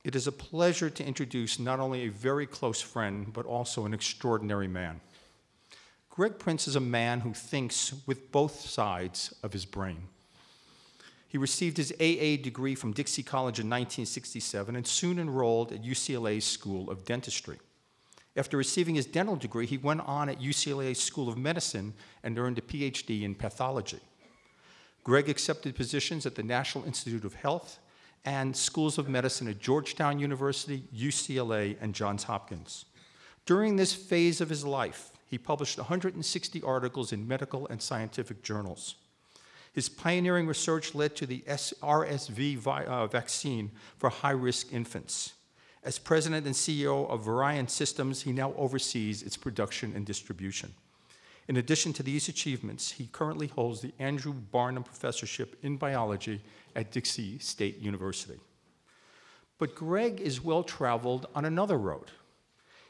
It is a pleasure to introduce not only a very close friend, but also an extraordinary man. Greg Prince is a man who thinks with both sides of his brain. He received his AA degree from Dixie College in 1967 and soon enrolled at UCLA's School of Dentistry. After receiving his dental degree, he went on at UCLA's School of Medicine and earned a PhD in pathology. Greg accepted positions at the National Institute of Health and schools of medicine at Georgetown University, UCLA, and Johns Hopkins. During this phase of his life, he published 160 articles in medical and scientific journals. His pioneering research led to the RSV vaccine for high-risk infants. As president and CEO of Varian Systems, he now oversees its production and distribution. In addition to these achievements, he currently holds the Andrew Barnum Professorship in Biology at Dixie State University. But Greg is well-traveled on another road.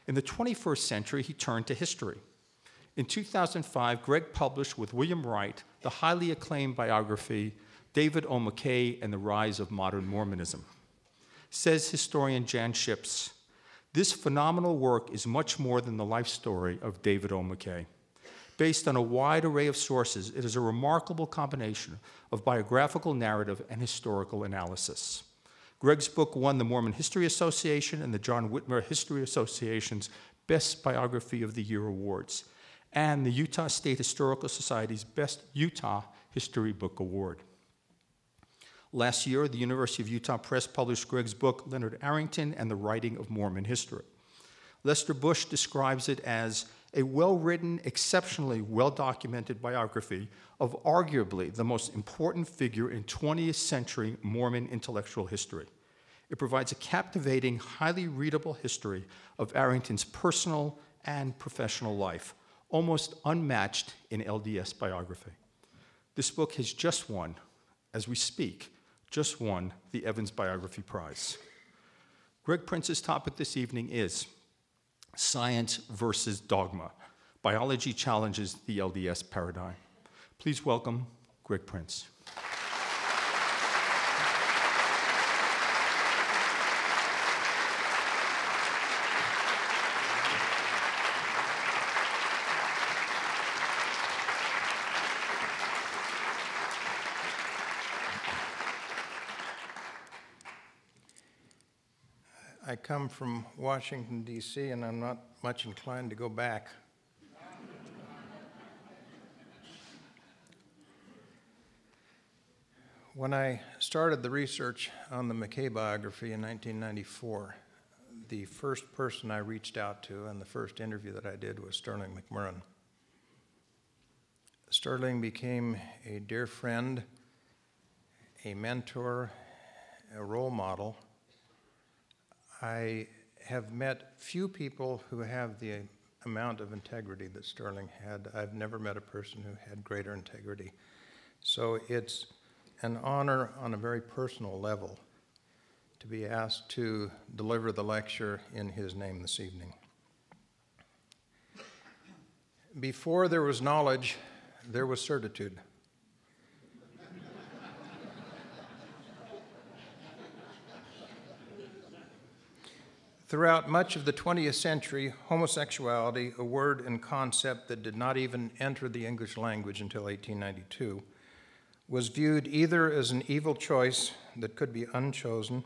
In the 21st century, he turned to history. In 2005, Greg published with William Wright the highly acclaimed biography, David O. McKay and the Rise of Modern Mormonism. Says historian Jan Ships, this phenomenal work is much more than the life story of David O. McKay. Based on a wide array of sources, it is a remarkable combination of biographical narrative and historical analysis. Greg's book won the Mormon History Association and the John Whitmer History Association's Best Biography of the Year awards, and the Utah State Historical Society's Best Utah History Book Award. Last year, the University of Utah Press published Greg's book, Leonard Arrington and the Writing of Mormon History. Lester Bush describes it as a well-written, exceptionally well-documented biography of arguably the most important figure in 20th century Mormon intellectual history. It provides a captivating, highly readable history of Arrington's personal and professional life, almost unmatched in LDS biography. This book has just won, as we speak, just won the Evans Biography Prize. Greg Prince's topic this evening is Science versus Dogma. Biology challenges the LDS paradigm. Please welcome Greg Prince. I come from Washington, D.C., and I'm not much inclined to go back. When I started the research on the McKay biography in 1994, the first person I reached out to and the first interview that I did was Sterling McMurrin. Sterling became a dear friend, a mentor, a role model. I have met few people who have the amount of integrity that Sterling had. I've never met a person who had greater integrity. So it's an honor on a very personal level to be asked to deliver the lecture in his name this evening. Before there was knowledge, there was certitude. Throughout much of the 20th century, homosexuality, a word and concept that did not even enter the English language until 1892, was viewed either as an evil choice that could be unchosen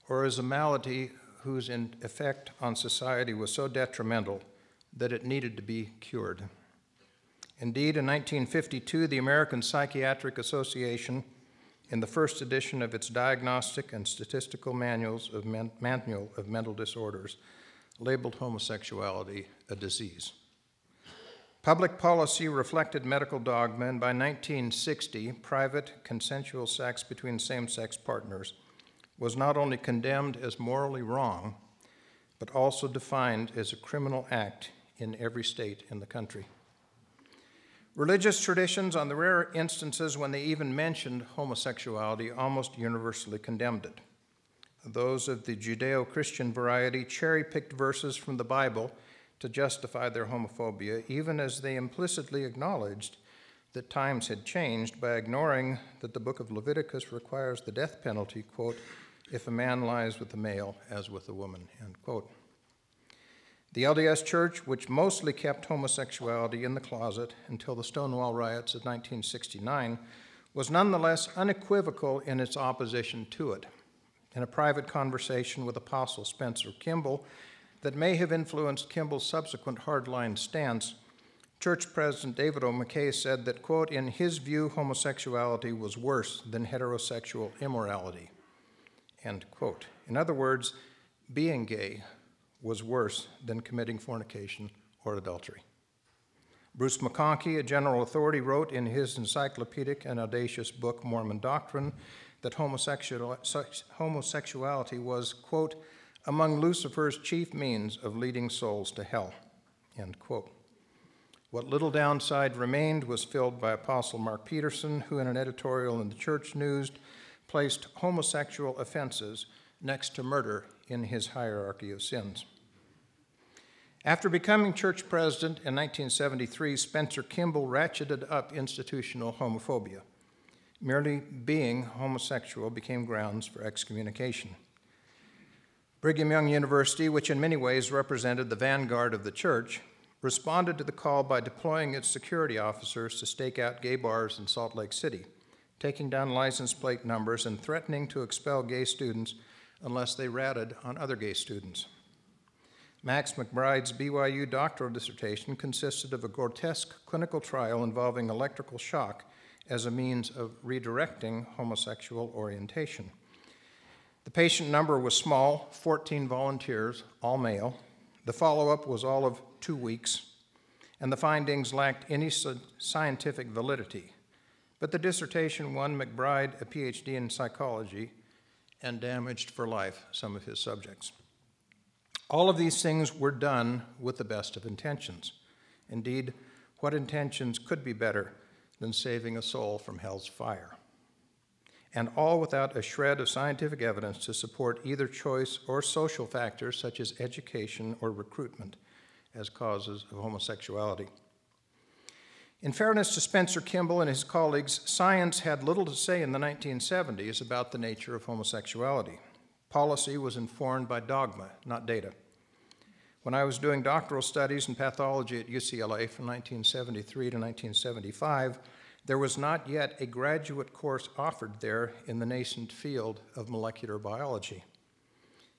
or as a malady whose effect on society was so detrimental that it needed to be cured. Indeed, in 1952, the American Psychiatric Association, in the first edition of its Diagnostic and Statistical Manual of Mental Disorders, labeled homosexuality a disease. Public policy reflected medical dogma, and by 1960, private consensual sex between same-sex partners was not only condemned as morally wrong, but also defined as a criminal act in every state in the country. Religious traditions, on the rare instances when they even mentioned homosexuality, almost universally condemned it. Those of the Judeo-Christian variety cherry-picked verses from the Bible to justify their homophobia, even as they implicitly acknowledged that times had changed by ignoring that the book of Leviticus requires the death penalty, quote, if a man lies with a male as with a woman, end quote. The LDS Church, which mostly kept homosexuality in the closet until the Stonewall Riots of 1969, was nonetheless unequivocal in its opposition to it. In a private conversation with Apostle Spencer Kimball that may have influenced Kimball's subsequent hardline stance, Church President David O. McKay said that, quote, in his view, homosexuality was worse than heterosexual immorality, end quote. In other words, being gay was worse than committing fornication or adultery. Bruce McConkie, a general authority, wrote in his encyclopedic and audacious book, Mormon Doctrine, that homosexuality was, quote, among Lucifer's chief means of leading souls to hell, end quote. What little downside remained was filled by Apostle Mark Peterson, who in an editorial in the Church News placed homosexual offenses next to murder in his hierarchy of sins. After becoming church president in 1973, Spencer Kimball ratcheted up institutional homophobia. Merely being homosexual became grounds for excommunication. Brigham Young University, which in many ways represented the vanguard of the church, responded to the call by deploying its security officers to stake out gay bars in Salt Lake City, taking down license plate numbers and threatening to expel gay students unless they ratted on other gay students. Max McBride's BYU doctoral dissertation consisted of a grotesque clinical trial involving electrical shock as a means of redirecting homosexual orientation. The patient number was small, 14 volunteers, all male. The follow-up was all of 2 weeks, and the findings lacked any scientific validity. But the dissertation won McBride a PhD in psychology and damaged for life some of his subjects. All of these things were done with the best of intentions. Indeed, what intentions could be better than saving a soul from hell's fire? And all without a shred of scientific evidence to support either choice or social factors such as education or recruitment as causes of homosexuality. In fairness to Spencer Kimball and his colleagues, science had little to say in the 1970s about the nature of homosexuality. Policy was informed by dogma, not data. When I was doing doctoral studies in pathology at UCLA from 1973 to 1975, there was not yet a graduate course offered there in the nascent field of molecular biology.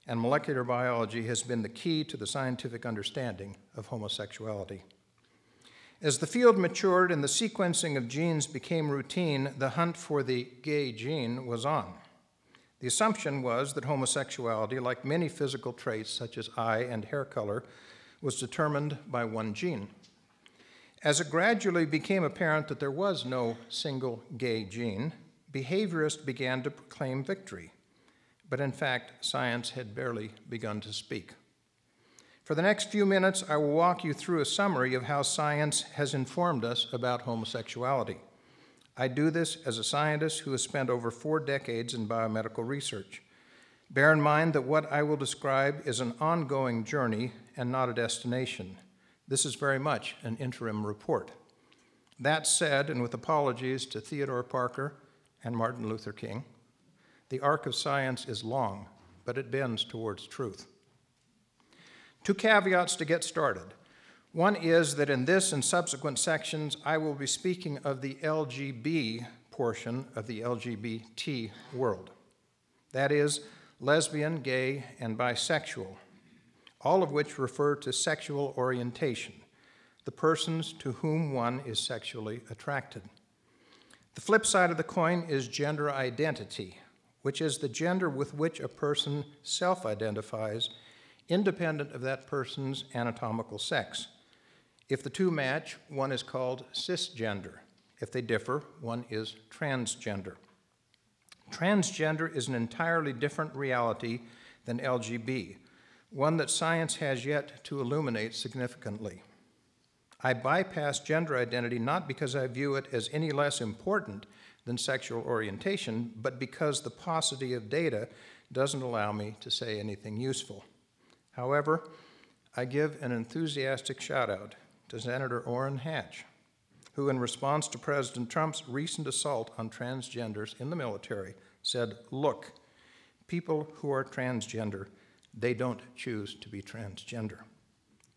And molecular biology has been the key to the scientific understanding of homosexuality. As the field matured and the sequencing of genes became routine, the hunt for the gay gene was on. The assumption was that homosexuality, like many physical traits such as eye and hair color, was determined by one gene. As it gradually became apparent that there was no single gay gene, behaviorists began to proclaim victory. But in fact, science had barely begun to speak. For the next few minutes, I will walk you through a summary of how science has informed us about homosexuality. I do this as a scientist who has spent over 4 decades in biomedical research. Bear in mind that what I will describe is an ongoing journey and not a destination. This is very much an interim report. That said, and with apologies to Theodore Parker and Martin Luther King, the arc of science is long, but it bends towards truth. 2 caveats to get started. One is that in this and subsequent sections, I will be speaking of the LGB portion of the LGBT world. That is, lesbian, gay, and bisexual, all of which refer to sexual orientation, the persons to whom one is sexually attracted. The flip side of the coin is gender identity, which is the gender with which a person self-identifies, independent of that person's anatomical sex. If the two match, one is called cisgender. If they differ, one is transgender. Transgender is an entirely different reality than LGB, one that science has yet to illuminate significantly. I bypass gender identity not because I view it as any less important than sexual orientation, but because the paucity of data doesn't allow me to say anything useful. However, I give an enthusiastic shout out to Senator Orrin Hatch, who in response to President Trump's recent assault on transgenders in the military said, "Look, People who are transgender, they don't choose to be transgender.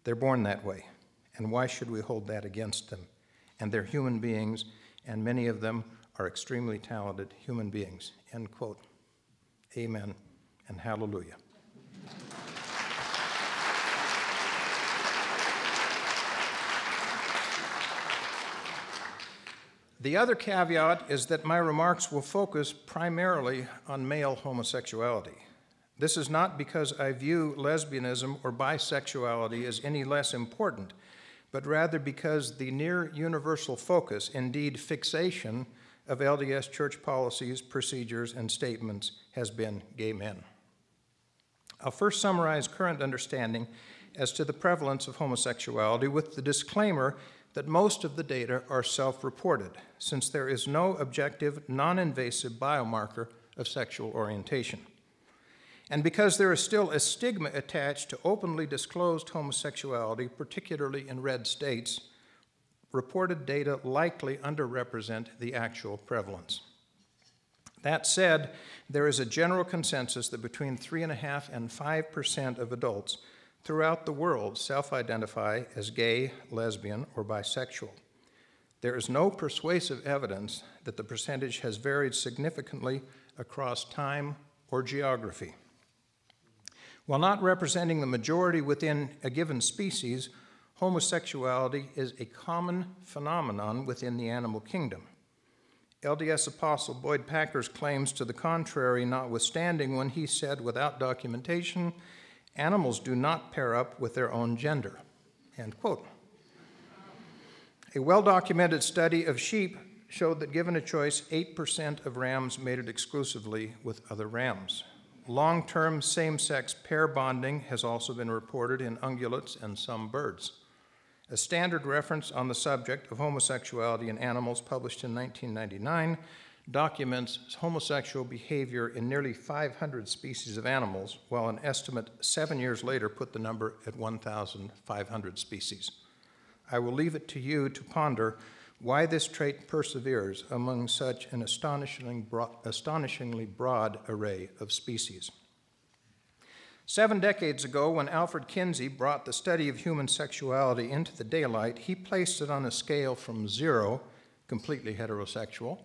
They're born that way, and why should we hold that against them? And they're human beings, and many of them are extremely talented human beings, end quote. Amen and hallelujah. The other caveat is that my remarks will focus primarily on male homosexuality. This is not because I view lesbianism or bisexuality as any less important, but rather because the near universal focus, indeed fixation, of LDS church policies, procedures, and statements has been gay men. I'll first summarize current understanding as to the prevalence of homosexuality with the disclaimer that most of the data are self-reported, since there is no objective, non-invasive biomarker of sexual orientation. And because there is still a stigma attached to openly disclosed homosexuality, particularly in red states, reported data likely underrepresent the actual prevalence. That said, there is a general consensus that between 3.5% and 5% of adults throughout the world self-identify as gay, lesbian, or bisexual. There is no persuasive evidence that the percentage has varied significantly across time or geography. While not representing the majority within a given species, homosexuality is a common phenomenon within the animal kingdom. LDS Apostle Boyd Packer's claims to the contrary notwithstanding when he said, without documentation, animals do not pair up with their own gender, end quote. A well-documented study of sheep showed that given a choice, 8% of rams mated exclusively with other rams. Long-term same-sex pair bonding has also been reported in ungulates and some birds. A standard reference on the subject of homosexuality in animals published in 1999 documents homosexual behavior in nearly 500 species of animals, while an estimate 7 years later put the number at 1,500 species. I will leave it to you to ponder why this trait perseveres among such an astonishingly broad array of species. 7 decades ago, when Alfred Kinsey brought the study of human sexuality into the daylight, he placed it on a scale from 0, completely heterosexual,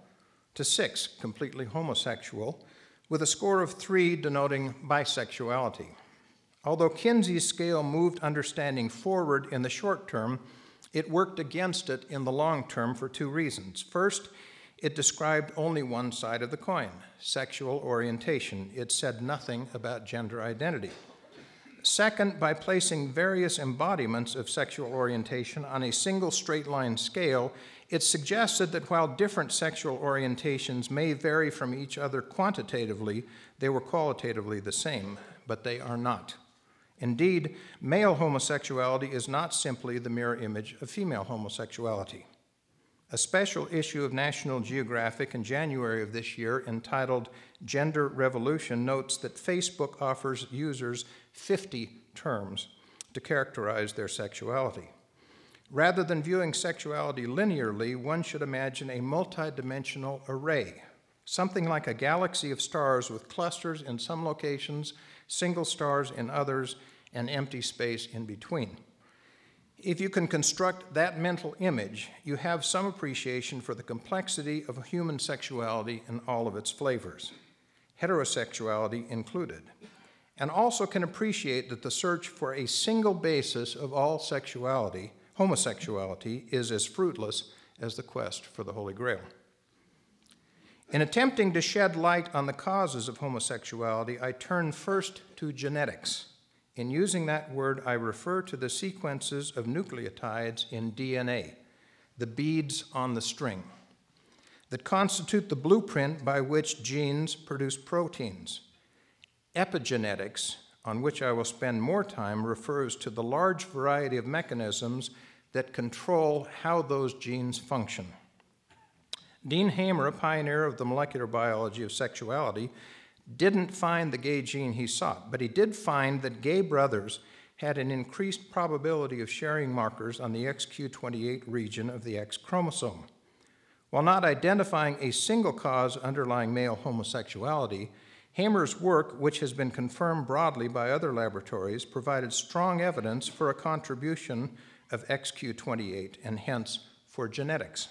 to 6, completely homosexual, with a score of 3 denoting bisexuality. Although Kinsey's scale moved understanding forward in the short term, it worked against it in the long term for 2 reasons. First, it described only one side of the coin, sexual orientation. It said nothing about gender identity. Second, by placing various embodiments of sexual orientation on a single straight line scale, it suggested that while different sexual orientations may vary from each other quantitatively, they were qualitatively the same, but they are not. Indeed, male homosexuality is not simply the mirror image of female homosexuality. A special issue of National Geographic in January of this year, entitled Gender Revolution, notes that Facebook offers users 50 terms to characterize their sexuality. Rather than viewing sexuality linearly, one should imagine a multidimensional array, something like a galaxy of stars with clusters in some locations, single stars in others, and empty space in between. If you can construct that mental image, you have some appreciation for the complexity of human sexuality in all of its flavors, heterosexuality included, and also can appreciate that the search for a single basis of all sexuality, homosexuality, is as fruitless as the quest for the Holy Grail. In attempting to shed light on the causes of homosexuality, I turn first to genetics. In using that word, I refer to the sequences of nucleotides in DNA, the beads on the string, that constitute the blueprint by which genes produce proteins. Epigenetics, on which I will spend more time, refers to the large variety of mechanisms that control how those genes function. Dean Hamer, a pioneer of the molecular biology of sexuality, didn't find the gay gene he sought, but he did find that gay brothers had an increased probability of sharing markers on the XQ28 region of the X chromosome. While not identifying a single cause underlying male homosexuality, Hamer's work, which has been confirmed broadly by other laboratories, provided strong evidence for a contribution of XQ28 and hence for genetics.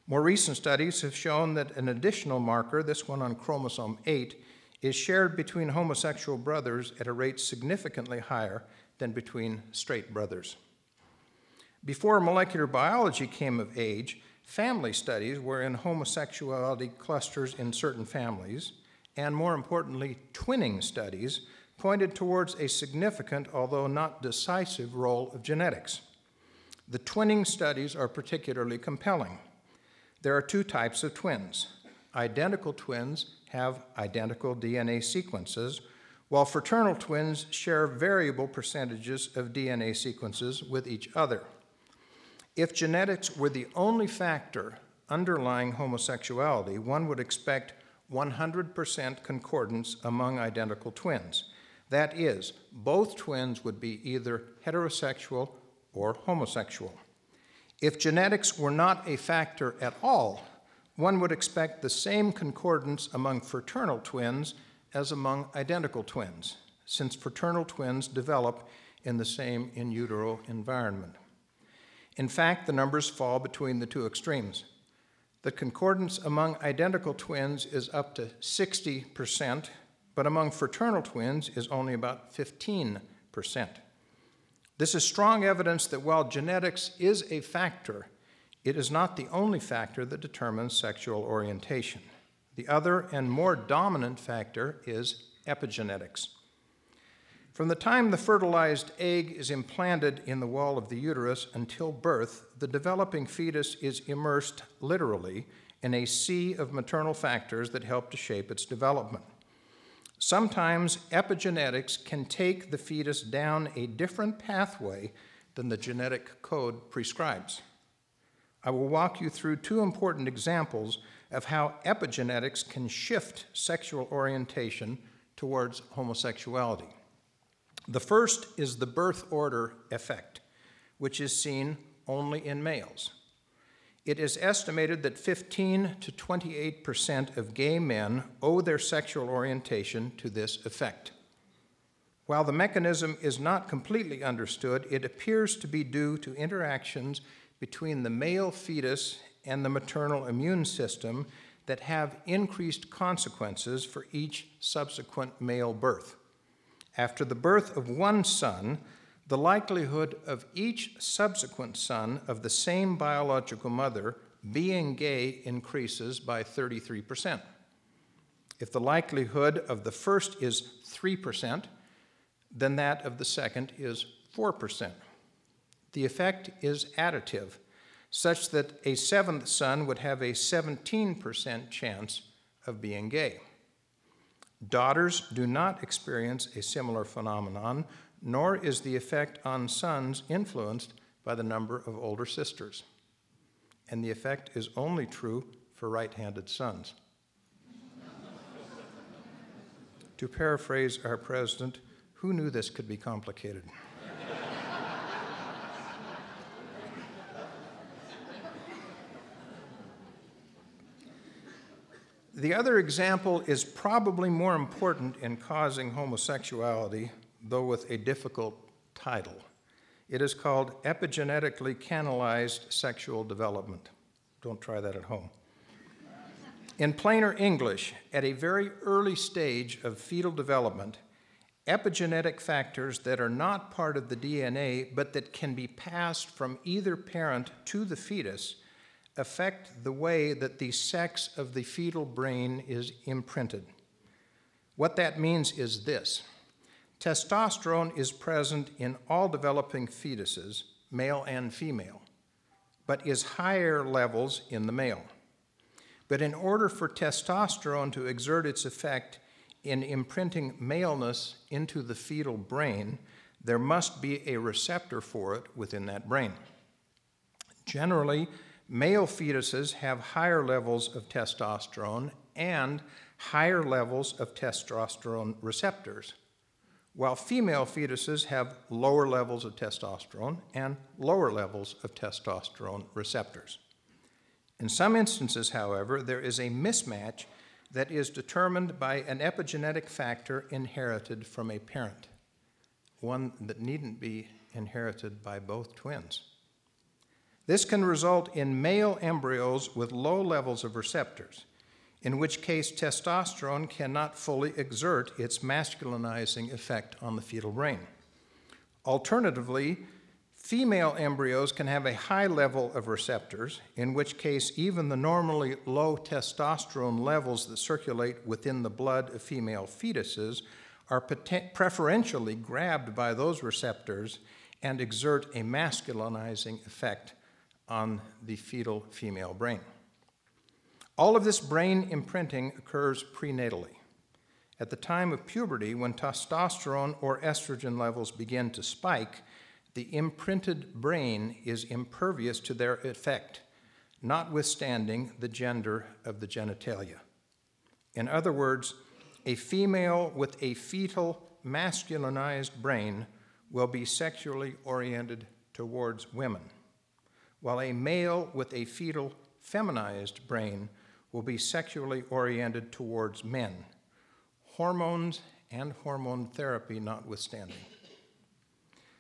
More recent studies have shown that an additional marker, this one on chromosome 8, is shared between homosexual brothers at a rate significantly higher than between straight brothers. Before molecular biology came of age, family studies wherein homosexuality clusters in certain families, and more importantly, twinning studies, pointed towards a significant, although not decisive, role of genetics. The twinning studies are particularly compelling. There are two types of twins. Identical twins have identical DNA sequences, while fraternal twins share variable percentages of DNA sequences with each other. If genetics were the only factor underlying homosexuality, one would expect 100% concordance among identical twins. That is, both twins would be either heterosexual or homosexual. If genetics were not a factor at all, one would expect the same concordance among fraternal twins as among identical twins, since fraternal twins develop in the same in utero environment. In fact, the numbers fall between the two extremes. The concordance among identical twins is up to 60%, but among fraternal twins is only about 15%. This is strong evidence that while genetics is a factor, it is not the only factor that determines sexual orientation. The other and more dominant factor is epigenetics. From the time the fertilized egg is implanted in the wall of the uterus until birth, the developing fetus is immersed literally in a sea of maternal factors that help to shape its development. Sometimes epigenetics can take the fetus down a different pathway than the genetic code prescribes. I will walk you through two important examples of how epigenetics can shift sexual orientation towards homosexuality. The first is the birth order effect, which is seen only in males. It is estimated that 15 to 28% of gay men owe their sexual orientation to this effect. While the mechanism is not completely understood, it appears to be due to interactions between the male fetus and the maternal immune system that have increased consequences for each subsequent male birth. After the birth of one son, the likelihood of each subsequent son of the same biological mother being gay increases by 33%. If the likelihood of the first is 3%, then that of the second is 4%. The effect is additive, such that a seventh son would have a 17% chance of being gay. Daughters do not experience a similar phenomenon, nor is the effect on sons influenced by the number of older sisters. And the effect is only true for right-handed sons. To paraphrase our president, who knew this could be complicated? The other example is probably more important in causing homosexuality, though with a difficult title. It is called epigenetically canalized sexual development. Don't try that at home. In plainer English, at a very early stage of fetal development, epigenetic factors that are not part of the DNA but that can be passed from either parent to the fetus affect the way that the sex of the fetal brain is imprinted. What that means is this. Testosterone is present in all developing fetuses, male and female, but is higher levels in the male. But in order for testosterone to exert its effect in imprinting maleness into the fetal brain, there must be a receptor for it within that brain. Generally, male fetuses have higher levels of testosterone and higher levels of testosterone receptors, while female fetuses have lower levels of testosterone and lower levels of testosterone receptors. In some instances, however, there is a mismatch that is determined by an epigenetic factor inherited from a parent, one that needn't be inherited by both twins. This can result in male embryos with low levels of receptors, in which case testosterone cannot fully exert its masculinizing effect on the fetal brain. Alternatively, female embryos can have a high level of receptors, in which case even the normally low testosterone levels that circulate within the blood of female fetuses are preferentially grabbed by those receptors and exert a masculinizing effect on the fetal female brain. All of this brain imprinting occurs prenatally. At the time of puberty, when testosterone or estrogen levels begin to spike, the imprinted brain is impervious to their effect, notwithstanding the gender of the genitalia. In other words, a female with a fetal masculinized brain will be sexually oriented towards women, while a male with a fetal feminized brain will be sexually oriented towards men, hormones and hormone therapy notwithstanding.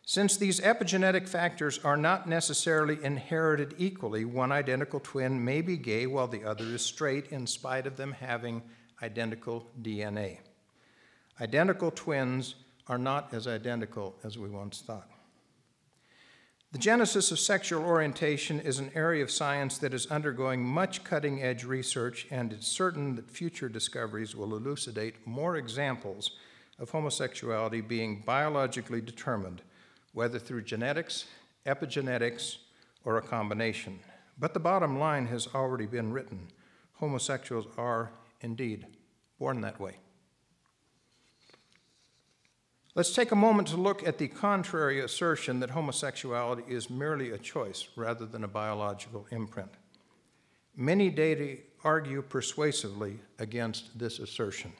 Since these epigenetic factors are not necessarily inherited equally, one identical twin may be gay while the other is straight in spite of them having identical DNA. Identical twins are not as identical as we once thought. The genesis of sexual orientation is an area of science that is undergoing much cutting-edge research, and it's certain that future discoveries will elucidate more examples of homosexuality being biologically determined, whether through genetics, epigenetics, or a combination. But the bottom line has already been written. Homosexuals are, indeed, born that way. Let's take a moment to look at the contrary assertion that homosexuality is merely a choice rather than a biological imprint. Many data argue persuasively against this assertion.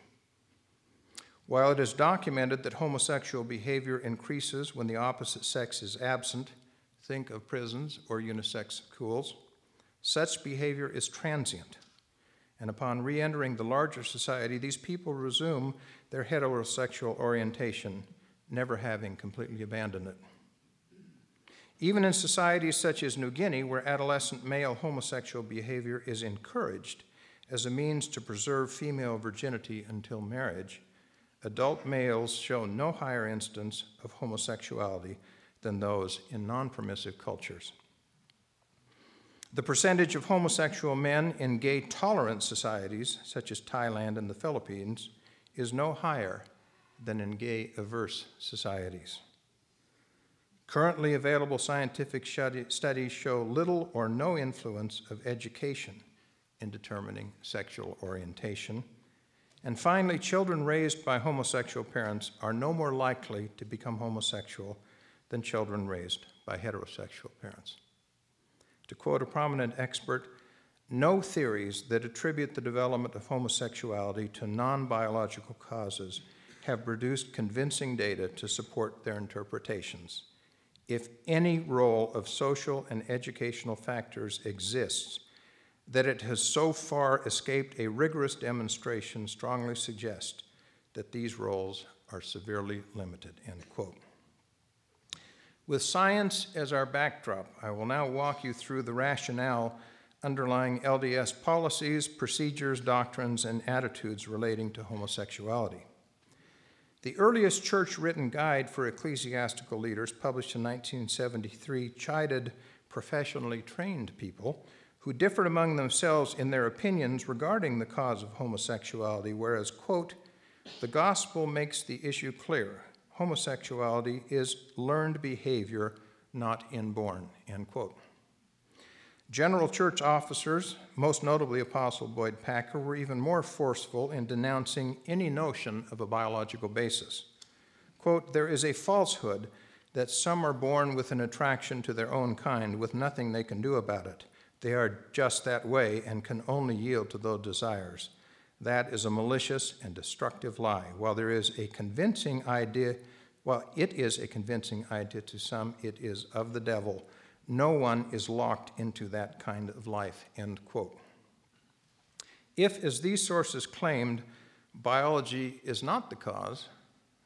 While it is documented that homosexual behavior increases when the opposite sex is absent, think of prisons or unisex schools, such behavior is transient. And upon re-entering the larger society, these people resume their heterosexual orientation, never having completely abandoned it. Even in societies such as New Guinea, where adolescent male homosexual behavior is encouraged as a means to preserve female virginity until marriage, adult males show no higher instance of homosexuality than those in non-permissive cultures. The percentage of homosexual men in gay-tolerant societies, such as Thailand and the Philippines, is no higher than in gay-averse societies. Currently available scientific studies show little or no influence of education in determining sexual orientation. And finally, children raised by homosexual parents are no more likely to become homosexual than children raised by heterosexual parents. To quote a prominent expert, no theories that attribute the development of homosexuality to non-biological causes have produced convincing data to support their interpretations. If any role of social and educational factors exists, that it has so far escaped a rigorous demonstration strongly suggests that these roles are severely limited, end quote. With science as our backdrop, I will now walk you through the rationale underlying LDS policies, procedures, doctrines, and attitudes relating to homosexuality. The earliest church-written guide for ecclesiastical leaders, published in 1973, chided professionally trained people who differed among themselves in their opinions regarding the cause of homosexuality, whereas, quote, the gospel makes the issue clear. Homosexuality is learned behavior, not inborn, end quote. General church officers, most notably Apostle Boyd Packer, were even more forceful in denouncing any notion of a biological basis. Quote, there is a falsehood that some are born with an attraction to their own kind with nothing they can do about it. They are just that way and can only yield to those desires. That is a malicious and destructive lie. While it is a convincing idea to some, it is of the devil. No one is locked into that kind of life, end quote. If, as these sources claimed, biology is not the cause,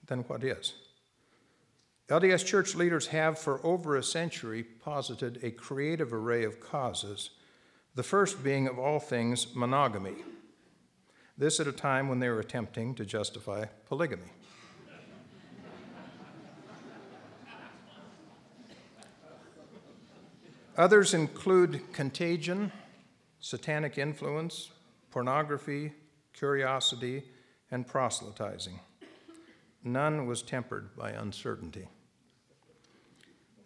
then what is? LDS church leaders have for over a century posited a creative array of causes, the first being, of all things, monogamy. This at a time when they were attempting to justify polygamy. Others include contagion, satanic influence, pornography, curiosity, and proselytizing. None was tempered by uncertainty.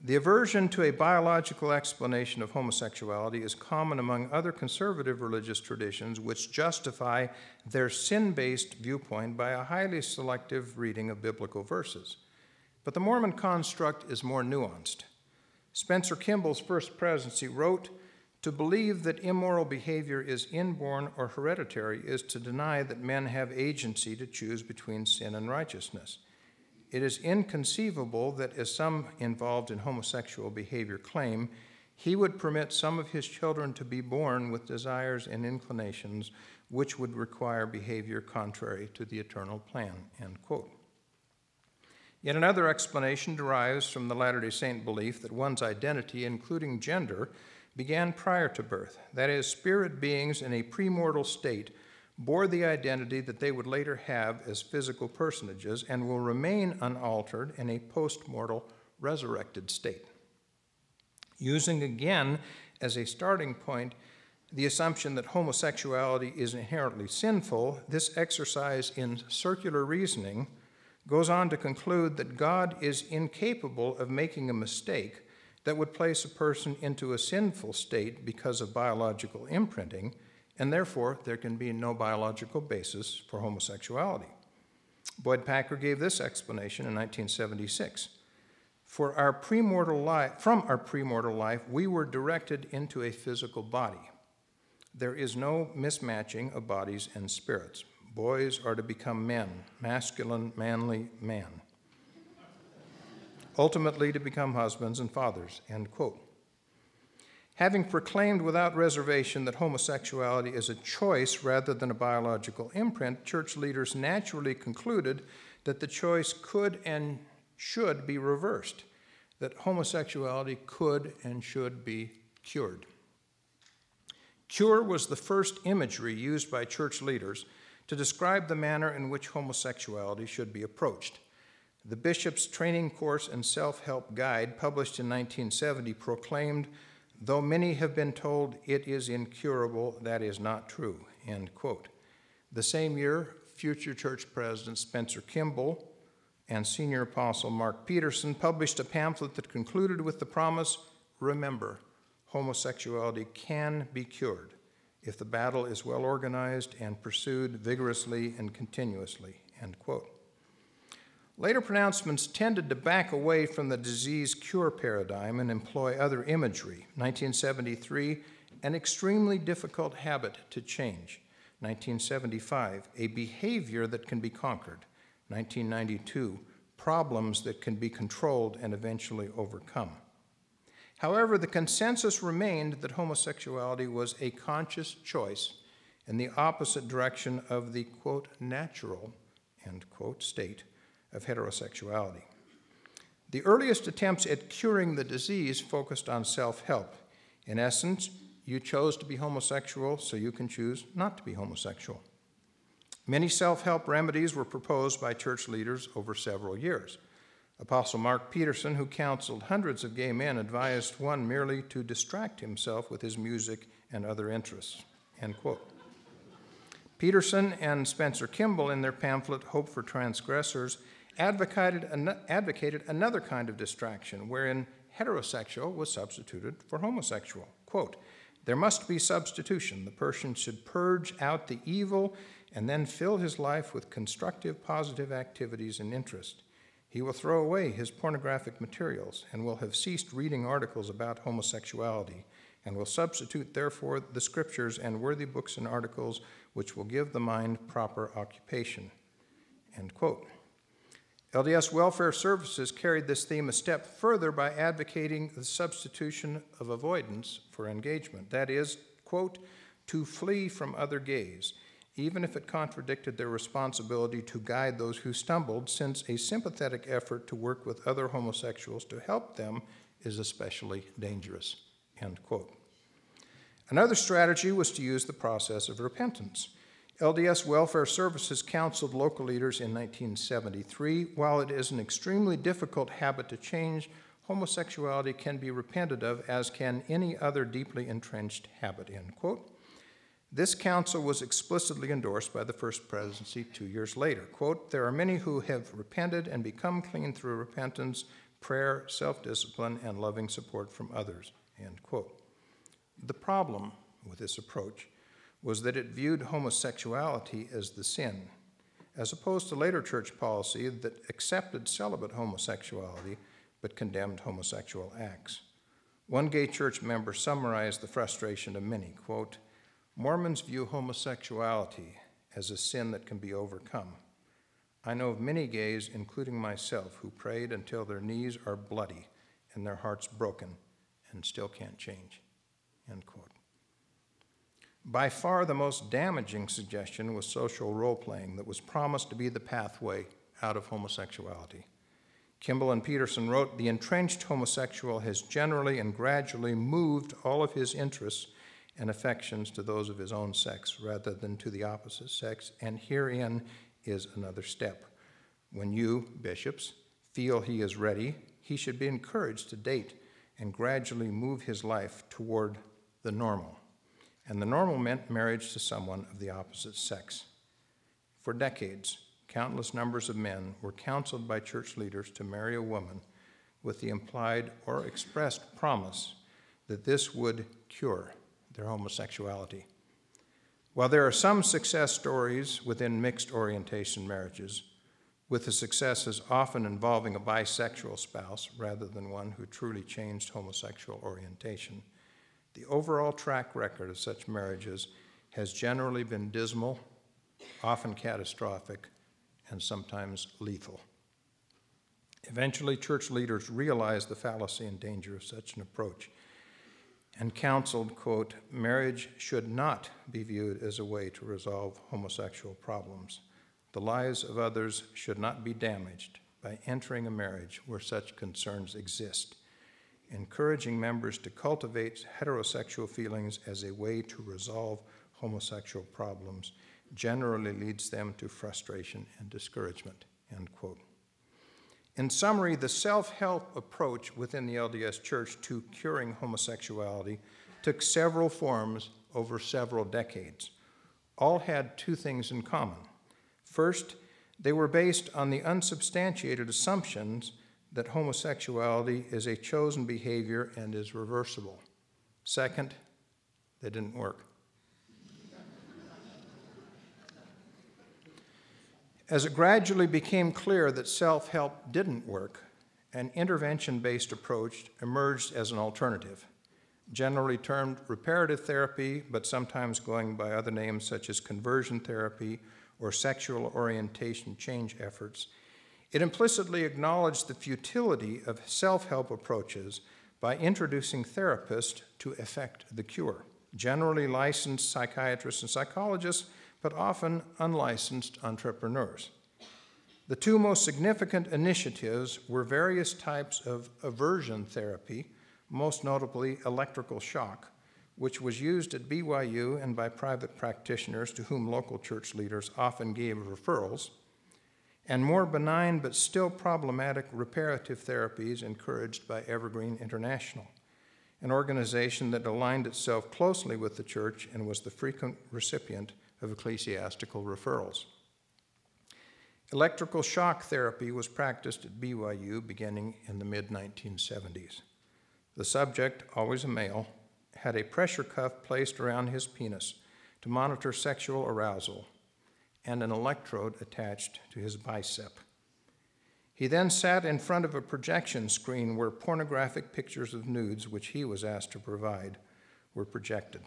The aversion to a biological explanation of homosexuality is common among other conservative religious traditions which justify their sin-based viewpoint by a highly selective reading of biblical verses. But the Mormon construct is more nuanced. Spencer Kimball's First Presidency wrote, "To believe that immoral behavior is inborn or hereditary is to deny that men have agency to choose between sin and righteousness. It is inconceivable that, as some involved in homosexual behavior claim, he would permit some of his children to be born with desires and inclinations which would require behavior contrary to the eternal plan," end quote. Yet another explanation derives from the Latter-day Saint belief that one's identity, including gender, began prior to birth. That is, spirit beings in a premortal state bore the identity that they would later have as physical personages and will remain unaltered in a postmortal resurrected state. Using again as a starting point the assumption that homosexuality is inherently sinful, this exercise in circular reasoning goes on to conclude that God is incapable of making a mistake that would place a person into a sinful state because of biological imprinting, and therefore there can be no biological basis for homosexuality. Boyd Packer gave this explanation in 1976. From our premortal life, we were directed into a physical body. There is no mismatching of bodies and spirits. Boys are to become men, masculine, manly man. Ultimately to become husbands and fathers, end quote. Having proclaimed without reservation that homosexuality is a choice rather than a biological imprint, church leaders naturally concluded that the choice could and should be reversed, that homosexuality could and should be cured. Cure was the first imagery used by church leaders to describe the manner in which homosexuality should be approached. The Bishop's Training Course and Self-Help Guide, published in 1970, proclaimed, "Though many have been told it is incurable, that is not true," end quote. The same year, future church president Spencer Kimball and senior apostle Mark Peterson published a pamphlet that concluded with the promise, "Remember, homosexuality can be cured if the battle is well organized and pursued vigorously and continuously," end quote. Later pronouncements tended to back away from the disease cure paradigm and employ other imagery. 1973, an extremely difficult habit to change. 1975, a behavior that can be conquered. 1992, problems that can be controlled and eventually overcome. However, the consensus remained that homosexuality was a conscious choice in the opposite direction of the, quote, natural, end quote, state of heterosexuality. The earliest attempts at curing the disease focused on self-help. In essence, you chose to be homosexual, so you can choose not to be homosexual. Many self-help remedies were proposed by church leaders over several years. Apostle Mark Peterson, who counseled hundreds of gay men, advised one merely to distract himself with his music and other interests, end quote. Peterson and Spencer Kimball, in their pamphlet, Hope for Transgressors, advocated another kind of distraction, wherein heterosexual was substituted for homosexual. Quote, "There must be substitution. The person should purge out the evil and then fill his life with constructive, positive activities and interest. He will throw away his pornographic materials and will have ceased reading articles about homosexuality and will substitute, therefore, the scriptures and worthy books and articles which will give the mind proper occupation," end quote. LDS Welfare Services carried this theme a step further by advocating the substitution of avoidance for engagement. That is, quote, to flee from other gays, even if it contradicted their responsibility to guide those who stumbled, since a sympathetic effort to work with other homosexuals to help them is especially dangerous, end quote. Another strategy was to use the process of repentance. LDS Welfare Services counseled local leaders in 1973, while it is an extremely difficult habit to change, homosexuality can be repented of, as can any other deeply entrenched habit, end quote. This counsel was explicitly endorsed by the First Presidency 2 years later. Quote, there are many who have repented and become clean through repentance, prayer, self-discipline, and loving support from others, end quote. The problem with this approach was that it viewed homosexuality as the sin, as opposed to later church policy that accepted celibate homosexuality but condemned homosexual acts. One gay church member summarized the frustration of many, quote, Mormons view homosexuality as a sin that can be overcome. I know of many gays, including myself, who prayed until their knees are bloody and their hearts broken and still can't change, end quote. By far the most damaging suggestion was social role-playing that was promised to be the pathway out of homosexuality. Kimball and Peterson wrote, the entrenched homosexual has generally and gradually moved all of his interests and affections to those of his own sex rather than to the opposite sex, and herein is another step. When you, bishops, feel he is ready, he should be encouraged to date and gradually move his life toward the normal. And the normal meant marriage to someone of the opposite sex. For decades, countless numbers of men were counseled by church leaders to marry a woman with the implied or expressed promise that this would cure their homosexuality. While there are some success stories within mixed orientation marriages, with the successes often involving a bisexual spouse rather than one who truly changed homosexual orientation, the overall track record of such marriages has generally been dismal, often catastrophic, and sometimes lethal. Eventually, church leaders realized the fallacy and danger of such an approach and counseled, quote, marriage should not be viewed as a way to resolve homosexual problems. The lives of others should not be damaged by entering a marriage where such concerns exist. Encouraging members to cultivate heterosexual feelings as a way to resolve homosexual problems generally leads them to frustration and discouragement, end quote. In summary, the self-help approach within the LDS Church to curing homosexuality took several forms over several decades. All had two things in common. First, they were based on the unsubstantiated assumptions that homosexuality is a chosen behavior and is reversible. Second, they didn't work. As it gradually became clear that self-help didn't work, an intervention-based approach emerged as an alternative, generally termed reparative therapy, but sometimes going by other names such as conversion therapy or sexual orientation change efforts. It implicitly acknowledged the futility of self-help approaches by introducing therapists to effect the cure, generally licensed psychiatrists and psychologists, but often unlicensed entrepreneurs. The two most significant initiatives were various types of aversion therapy, most notably electrical shock, which was used at BYU and by private practitioners to whom local church leaders often gave referrals, and more benign but still problematic reparative therapies encouraged by Evergreen International, an organization that aligned itself closely with the church and was the frequent recipient of ecclesiastical referrals. Electrical shock therapy was practiced at BYU beginning in the mid-1970s. The subject, always a male, had a pressure cuff placed around his penis to monitor sexual arousal and an electrode attached to his bicep. He then sat in front of a projection screen where pornographic pictures of nudes, which he was asked to provide, were projected.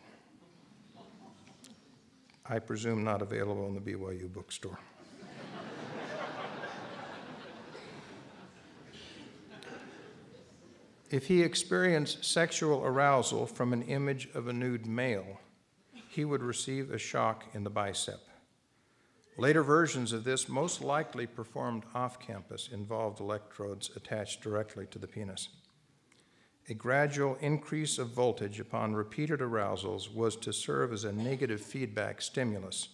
I presume not available in the BYU bookstore. If he experienced sexual arousal from an image of a nude male, he he would receive a shock in the bicep. Later versions of this, most likely performed off-campus, involved electrodes attached directly to the penis. A gradual increase of voltage upon repeated arousals was to serve as a negative feedback stimulus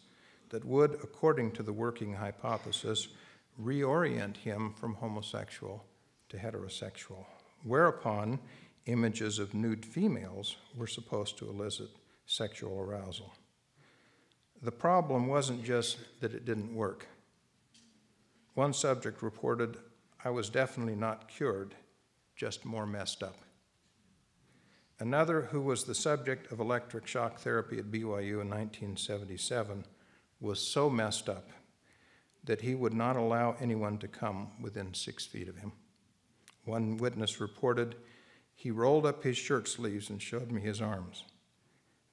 that would, according to the working hypothesis, reorient him from homosexual to heterosexual, whereupon images of nude females were supposed to elicit sexual arousal. The problem wasn't just that it didn't work. One subject reported, "I was definitely not cured, just more messed up." Another, who was the subject of electric shock therapy at BYU in 1977, was so messed up that he would not allow anyone to come within 6 feet of him. One witness reported, "He rolled up his shirt sleeves and showed me his arms.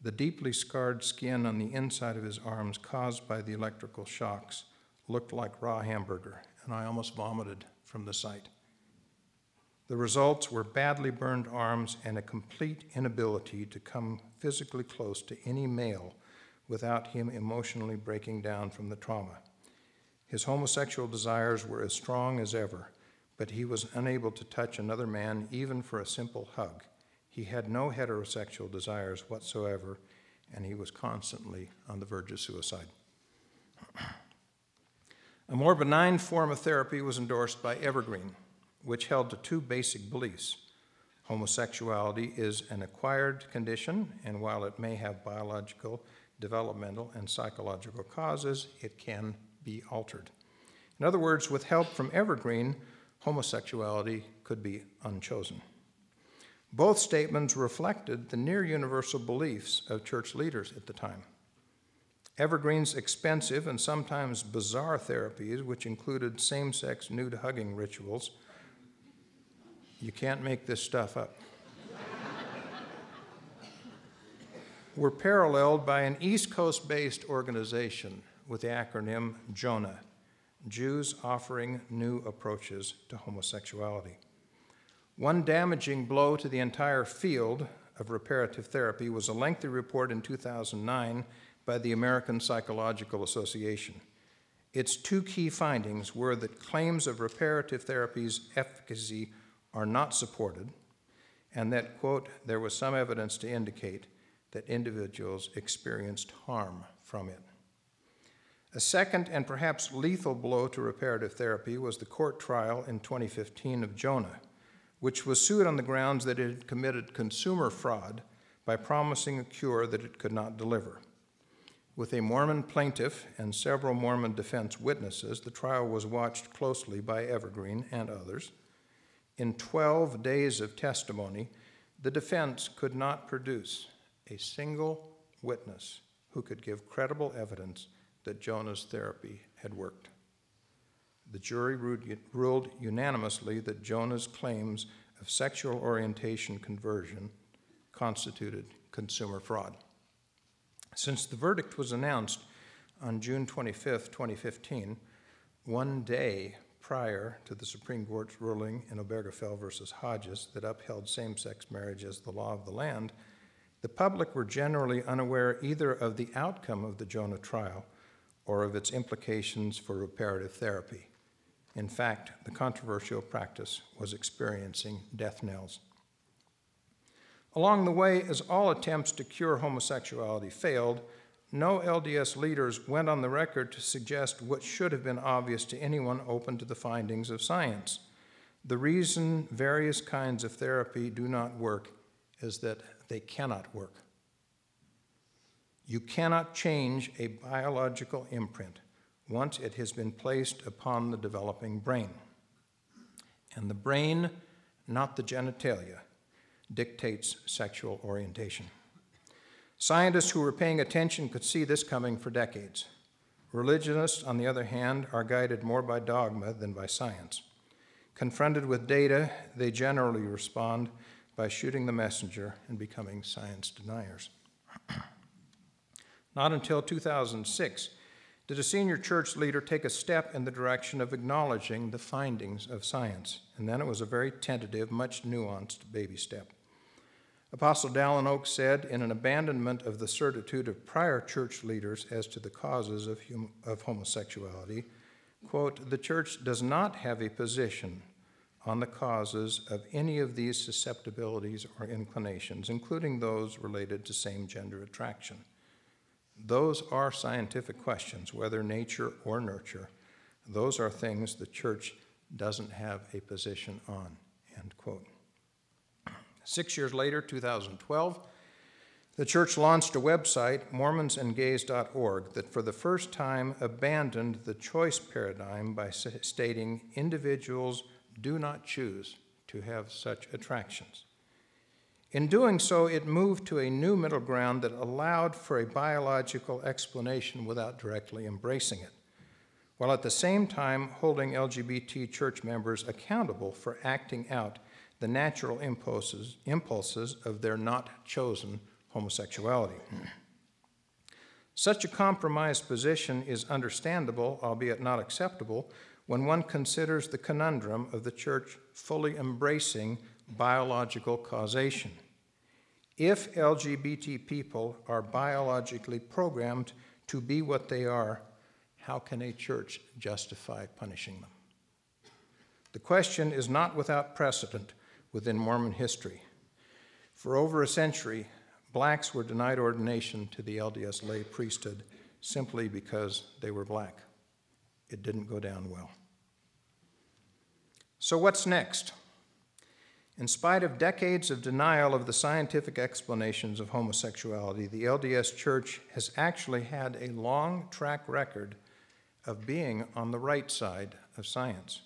The deeply scarred skin on the inside of his arms caused by the electrical shocks looked like raw hamburger, and I almost vomited from the sight." The results were badly burned arms and a complete inability to come physically close to any male without him emotionally breaking down from the trauma. His homosexual desires were as strong as ever, but he was unable to touch another man even for a simple hug. He had no heterosexual desires whatsoever, and he was constantly on the verge of suicide. A more benign form of therapy was endorsed by Evergreen, which held to 2 basic beliefs. Homosexuality is an acquired condition, and while it may have biological, developmental, and psychological causes, it can be altered. In other words, with help from Evergreen, homosexuality could be unchosen. Both statements reflected the near universal beliefs of church leaders at the time. Evergreen's expensive and sometimes bizarre therapies, which included same-sex nude hugging rituals, you can't make this stuff up, were paralleled by an East Coast-based organization with the acronym JONAH, Jews Offering New Approaches to Homosexuality. One damaging blow to the entire field of reparative therapy was a lengthy report in 2009 by the American Psychological Association. Its 2 key findings were that claims of reparative therapy's efficacy are not supported, and that, quote, there was some evidence to indicate that individuals experienced harm from it. A second and perhaps lethal blow to reparative therapy was the court trial in 2015 of Jonah, which was sued on the grounds that it had committed consumer fraud by promising a cure that it could not deliver. With a Mormon plaintiff and several Mormon defense witnesses, the trial was watched closely by Evergreen and others. In 12 days of testimony, the defense could not produce a single witness who could give credible evidence that Jonah's therapy had worked. The jury ruled unanimously that Jonah's claims of sexual orientation conversion constituted consumer fraud. Since the verdict was announced on June 25, 2015, 1 day prior to the Supreme Court's ruling in Obergefell versus Hodges that upheld same-sex marriage as the law of the land, the public were generally unaware either of the outcome of the Jonah trial or of its implications for reparative therapy. In fact, the controversial practice was experiencing death knells. Along the way, as all attempts to cure homosexuality failed, no LDS leaders went on the record to suggest what should have been obvious to anyone open to the findings of science. The reason various kinds of therapy do not work is that they cannot work. You cannot change a biological imprint once it has been placed upon the developing brain. And the brain, not the genitalia, dictates sexual orientation. Scientists who were paying attention could see this coming for decades. Religionists, on the other hand, are guided more by dogma than by science. Confronted with data, they generally respond by shooting the messenger and becoming science deniers. Not until 2006 did a senior church leader take a step in the direction of acknowledging the findings of science, and then it was a very tentative, much nuanced baby step. Apostle Dallin Oaks said, in an abandonment of the certitude of prior church leaders as to the causes of homosexuality, quote, "The church does not have a position on the causes of any of these susceptibilities or inclinations, including those related to same-gender attraction. Those are scientific questions, whether nature or nurture. Those are things the church doesn't have a position on," end quote. 6 years later, 2012, the church launched a website, mormonsandgays.org, that for the first time abandoned the choice paradigm by stating individuals do not choose to have such attractions. In doing so, it moved to a new middle ground that allowed for a biological explanation without directly embracing it, while at the same time holding LGBT church members accountable for acting out the natural impulses of their not chosen homosexuality. Such a compromised position is understandable, albeit not acceptable, when one considers the conundrum of the church fully embracing biological causation. If LGBT people are biologically programmed to be what they are, how can a church justify punishing them? The question is not without precedent within Mormon history. For over a century, blacks were denied ordination to the LDS lay priesthood simply because they were black. It didn't go down well. So what's next? In spite of decades of denial of the scientific explanations of homosexuality, the LDS Church has actually had a long track record of being on the right side of science.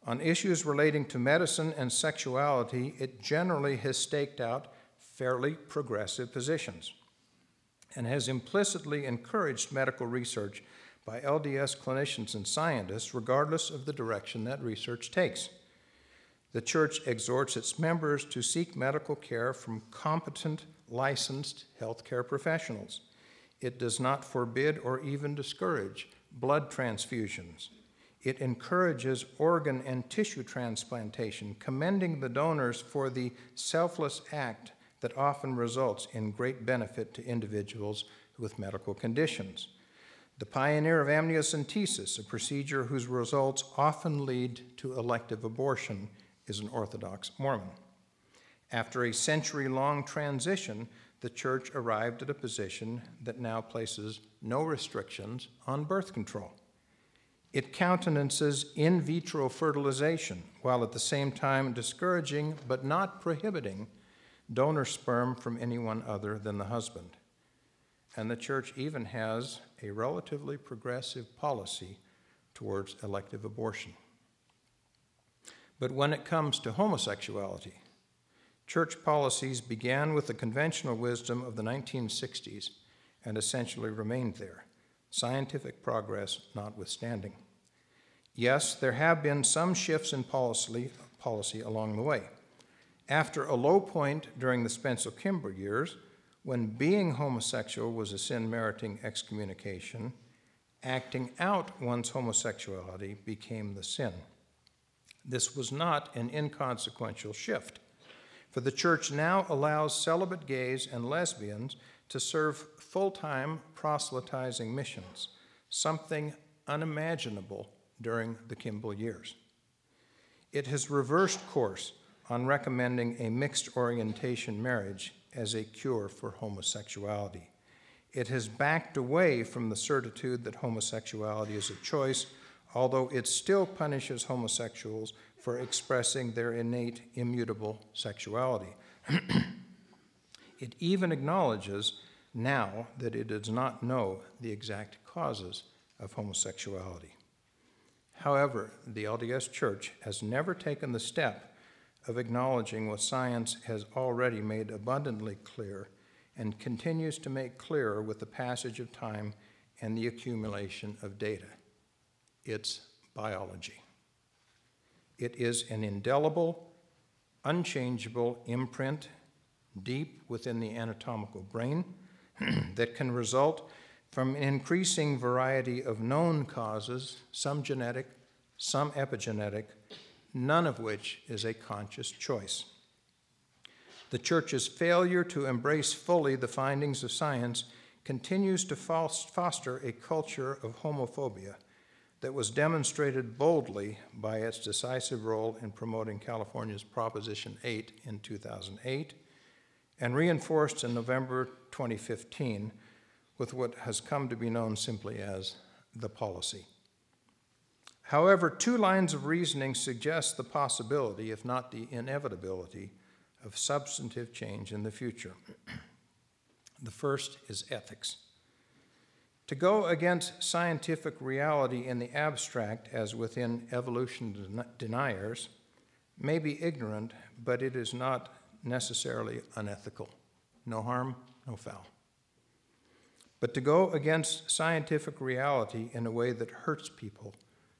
On issues relating to medicine and sexuality, it generally has staked out fairly progressive positions and has implicitly encouraged medical research by LDS clinicians and scientists, regardless of the direction that research takes. The Church exhorts its members to seek medical care from competent, licensed healthcare professionals. It does not forbid or even discourage blood transfusions. It encourages organ and tissue transplantation, commending the donors for the selfless act that often results in great benefit to individuals with medical conditions. The pioneer of amniocentesis, a procedure whose results often lead to elective abortion, is an Orthodox Mormon. After a century-long transition, the Church arrived at a position that now places no restrictions on birth control. It countenances in vitro fertilization, while at the same time discouraging but not prohibiting donor sperm from anyone other than the husband. And the Church even has a relatively progressive policy towards elective abortion. But when it comes to homosexuality, church policies began with the conventional wisdom of the 1960s and essentially remained there, scientific progress notwithstanding. Yes, there have been some shifts in policy along the way. After a low point during the Spencer-Kimball years, when being homosexual was a sin-meriting excommunication, acting out one's homosexuality became the sin. This was not an inconsequential shift, for the Church now allows celibate gays and lesbians to serve full-time proselytizing missions, something unimaginable during the Kimball years. It has reversed course on recommending a mixed orientation marriage as a cure for homosexuality. It has backed away from the certitude that homosexuality is a choice, although it still punishes homosexuals for expressing their innate, immutable sexuality. It even acknowledges now that it does not know the exact causes of homosexuality. However, the LDS Church has never taken the step of acknowledging what science has already made abundantly clear and continues to make clearer with the passage of time and the accumulation of data. It's biology. It is an indelible, unchangeable imprint deep within the anatomical brain that can result from an increasing variety of known causes, some genetic, some epigenetic, none of which is a conscious choice. The Church's failure to embrace fully the findings of science continues to foster a culture of homophobia that was demonstrated boldly by its decisive role in promoting California's Proposition 8 in 2008 and reinforced in November 2015 with what has come to be known simply as the policy. However, two lines of reasoning suggest the possibility, if not the inevitability, of substantive change in the future. The first is ethics. To go against scientific reality in the abstract, as within evolution deniers, may be ignorant, but it is not necessarily unethical. No harm, no foul. But to go against scientific reality in a way that hurts people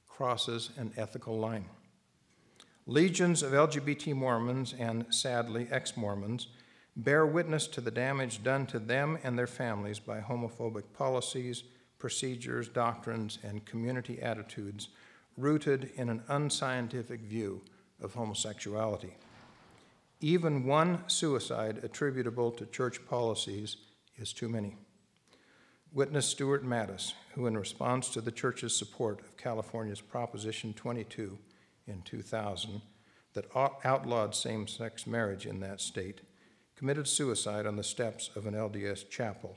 crosses an ethical line. Legions of LGBT Mormons and, sadly, ex-Mormons bear witness to the damage done to them and their families by homophobic policies, procedures, doctrines, and community attitudes rooted in an unscientific view of homosexuality. Even one suicide attributable to church policies is too many. Witness Stuart Mattis, who in response to the church's support of California's Proposition 22 in 2000 that outlawed same-sex marriage in that state, committed suicide on the steps of an LDS chapel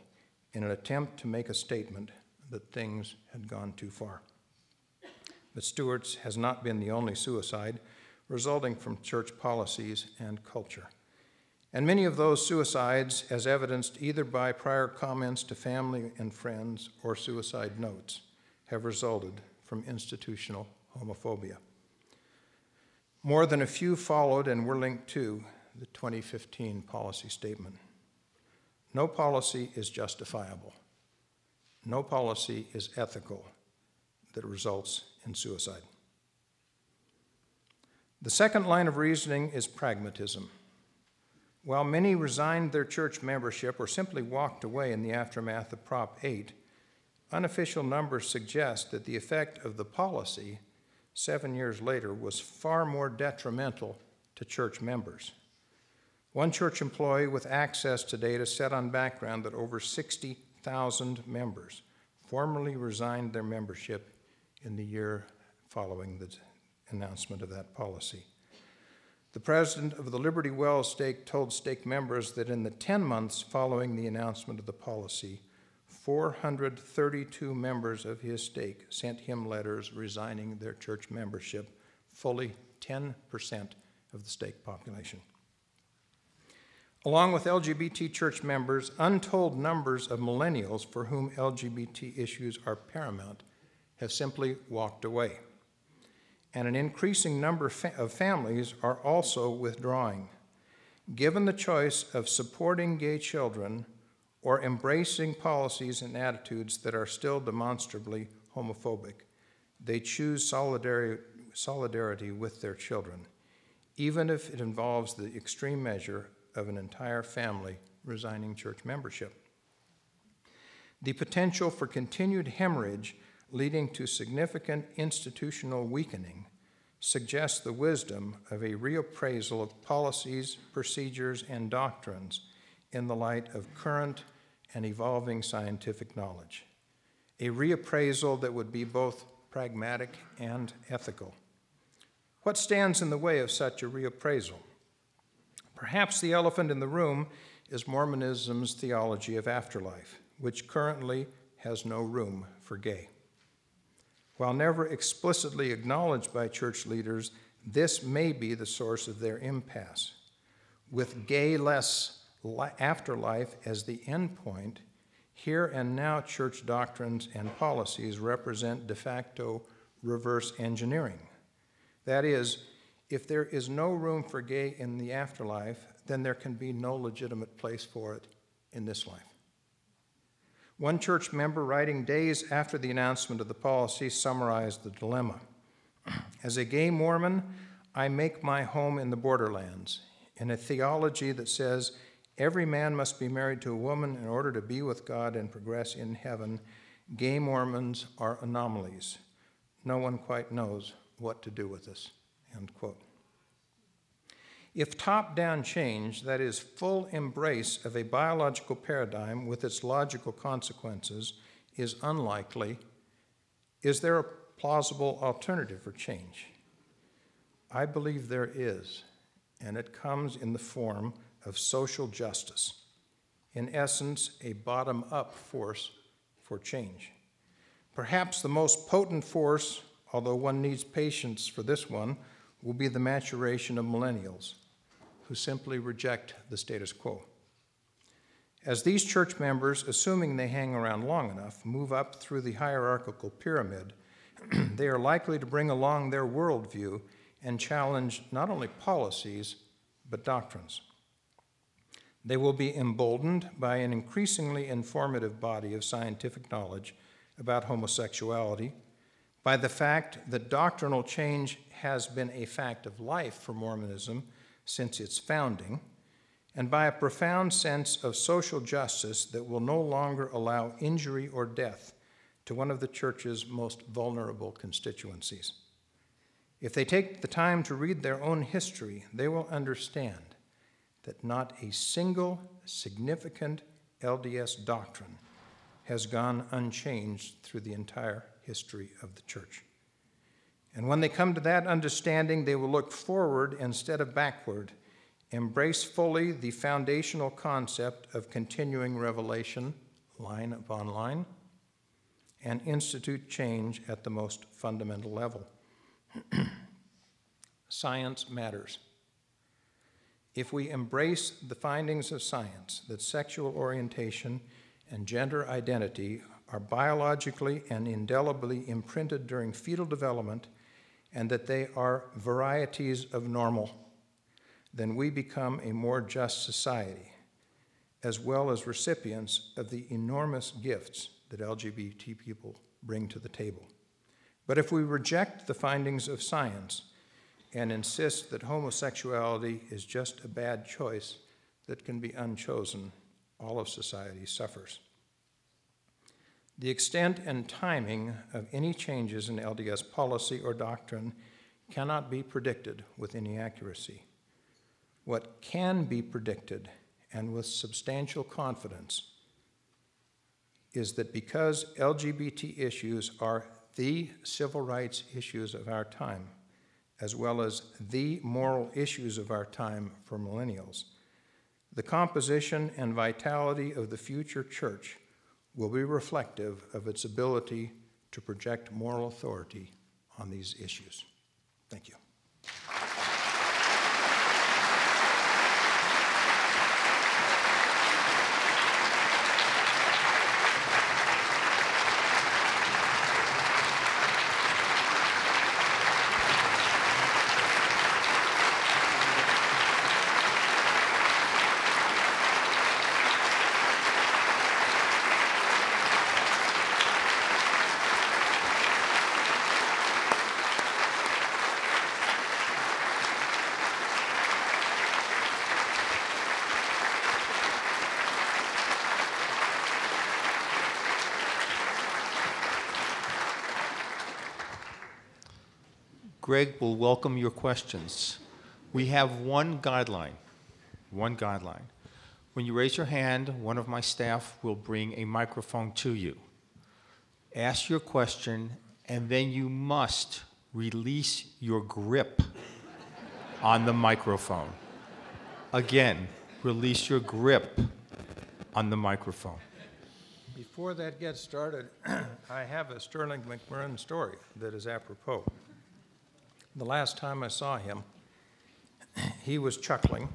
in an attempt to make a statement that things had gone too far. But Stewart's has not been the only suicide resulting from church policies and culture. And many of those suicides, as evidenced either by prior comments to family and friends or suicide notes, have resulted from institutional homophobia. More than a few followed and were linked to the 2015 policy statement. No policy is justifiable. No policy is ethical that results in suicide. The second line of reasoning is pragmatism. While many resigned their church membership or simply walked away in the aftermath of Prop 8, unofficial numbers suggest that the effect of the policy 7 years later was far more detrimental to church members. One church employee with access to data said on background that over 60,000 members formally resigned their membership in the year following the announcement of that policy. The president of the Liberty Well stake told stake members that in the 10 months following the announcement of the policy, 432 members of his stake sent him letters resigning their church membership, fully 10% of the stake population. Along with LGBT church members, untold numbers of millennials for whom LGBT issues are paramount have simply walked away. And an increasing number of families are also withdrawing. Given the choice of supporting gay children or embracing policies and attitudes that are still demonstrably homophobic, they choose solidarity with their children, even if it involves the extreme measure of an entire family resigning church membership. The potential for continued hemorrhage leading to significant institutional weakening suggests the wisdom of a reappraisal of policies, procedures, and doctrines in the light of current and evolving scientific knowledge. A reappraisal that would be both pragmatic and ethical. What stands in the way of such a reappraisal? Perhaps the elephant in the room is Mormonism's theology of afterlife, which currently has no room for gay. While never explicitly acknowledged by church leaders, this may be the source of their impasse. With gay-less afterlife as the end point, here and now church doctrines and policies represent de facto reverse engineering. That is, if there is no room for gay in the afterlife, then there can be no legitimate place for it in this life. One church member, writing days after the announcement of the policy, summarized the dilemma. As a gay Mormon, I make my home in the borderlands, in a theology that says every man must be married to a woman in order to be with God and progress in heaven. Gay Mormons are anomalies. No one quite knows what to do with us, end quote. If top-down change, that is, full embrace of a biological paradigm with its logical consequences, is unlikely, is there a plausible alternative for change? I believe there is, and it comes in the form of social justice. In essence, a bottom-up force for change. Perhaps the most potent force, although one needs patience for this one, will be the maturation of millennials, who simply reject the status quo. As these church members, assuming they hang around long enough, move up through the hierarchical pyramid, they are likely to bring along their worldview and challenge not only policies, but doctrines. They will be emboldened by an increasingly informative body of scientific knowledge about homosexuality, by the fact that doctrinal change has been a fact of life for Mormonism since its founding, and by a profound sense of social justice that will no longer allow injury or death to one of the church's most vulnerable constituencies. If they take the time to read their own history, they will understand that not a single significant LDS doctrine has gone unchanged through the entire history of the church. And when they come to that understanding, they will look forward instead of backward, embrace fully the foundational concept of continuing revelation, line upon line, and institute change at the most fundamental level. Science matters. If we embrace the findings of science that sexual orientation and gender identity are biologically and indelibly imprinted during fetal development and that they are varieties of normal, then we become a more just society, as well as recipients of the enormous gifts that LGBT people bring to the table. But if we reject the findings of science and insist that homosexuality is just a bad choice that can be unchosen, all of society suffers. The extent and timing of any changes in LDS policy or doctrine cannot be predicted with any accuracy. What can be predicted, and with substantial confidence, is that because LGBT issues are the civil rights issues of our time, as well as the moral issues of our time for millennials, the composition and vitality of the future church will be reflective of its ability to project moral authority on these issues. Thank you. Greg will welcome your questions. We have one guideline. When you raise your hand, one of my staff will bring a microphone to you. Ask your question, and then you must release your grip on the microphone. Again, release your grip on the microphone. Before that gets started, I have a Sterling McMurrin story that is apropos. The last time I saw him, he was chuckling,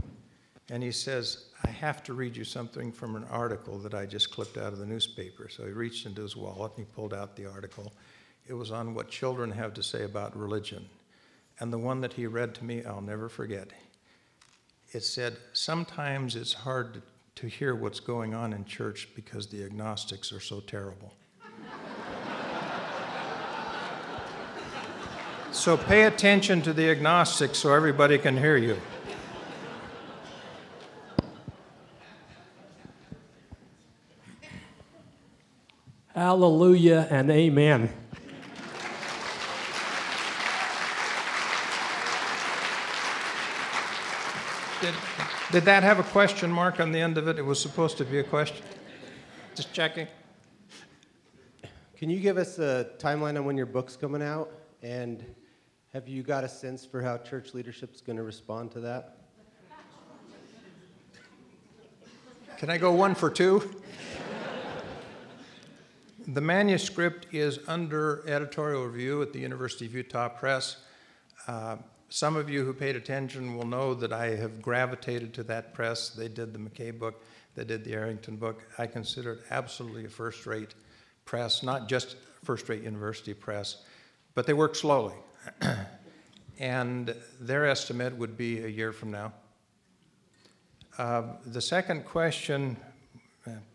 and he says, "I have to read you something from an article that I just clipped out of the newspaper." So he reached into his wallet and he pulled out the article. It was on what children have to say about religion. And the one that he read to me, I'll never forget. It said, "Sometimes it's hard to hear what's going on in church because the agnostics are so terrible." So pay attention to the agnostics so everybody can hear you. Hallelujah and amen. Did that have a question mark on the end of it? It was supposed to be a question. Just checking. Can you give us a timeline on when your book's coming out? And have you got a sense for how church leadership is going to respond to that? Can I go 1 for 2? The manuscript is under editorial review at the University of Utah Press. Some of you who paid attention will know that I have gravitated to that press. They did the McKay book, they did the Arrington book. I consider it absolutely a first-rate press, not just first-rate university press, but they work slowly. And their estimate would be a year from now. The second question,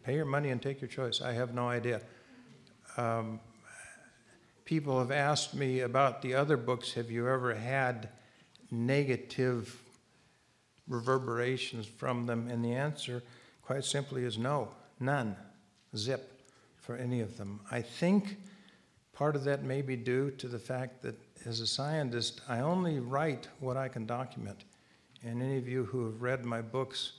pay your money and take your choice. I have no idea. People have asked me about the other books. Have you ever had negative reverberations from them? And the answer, quite simply, is no, none, zip, for any of them. I think part of that may be due to the fact that as a scientist, I only write what I can document. And any of you who have read my books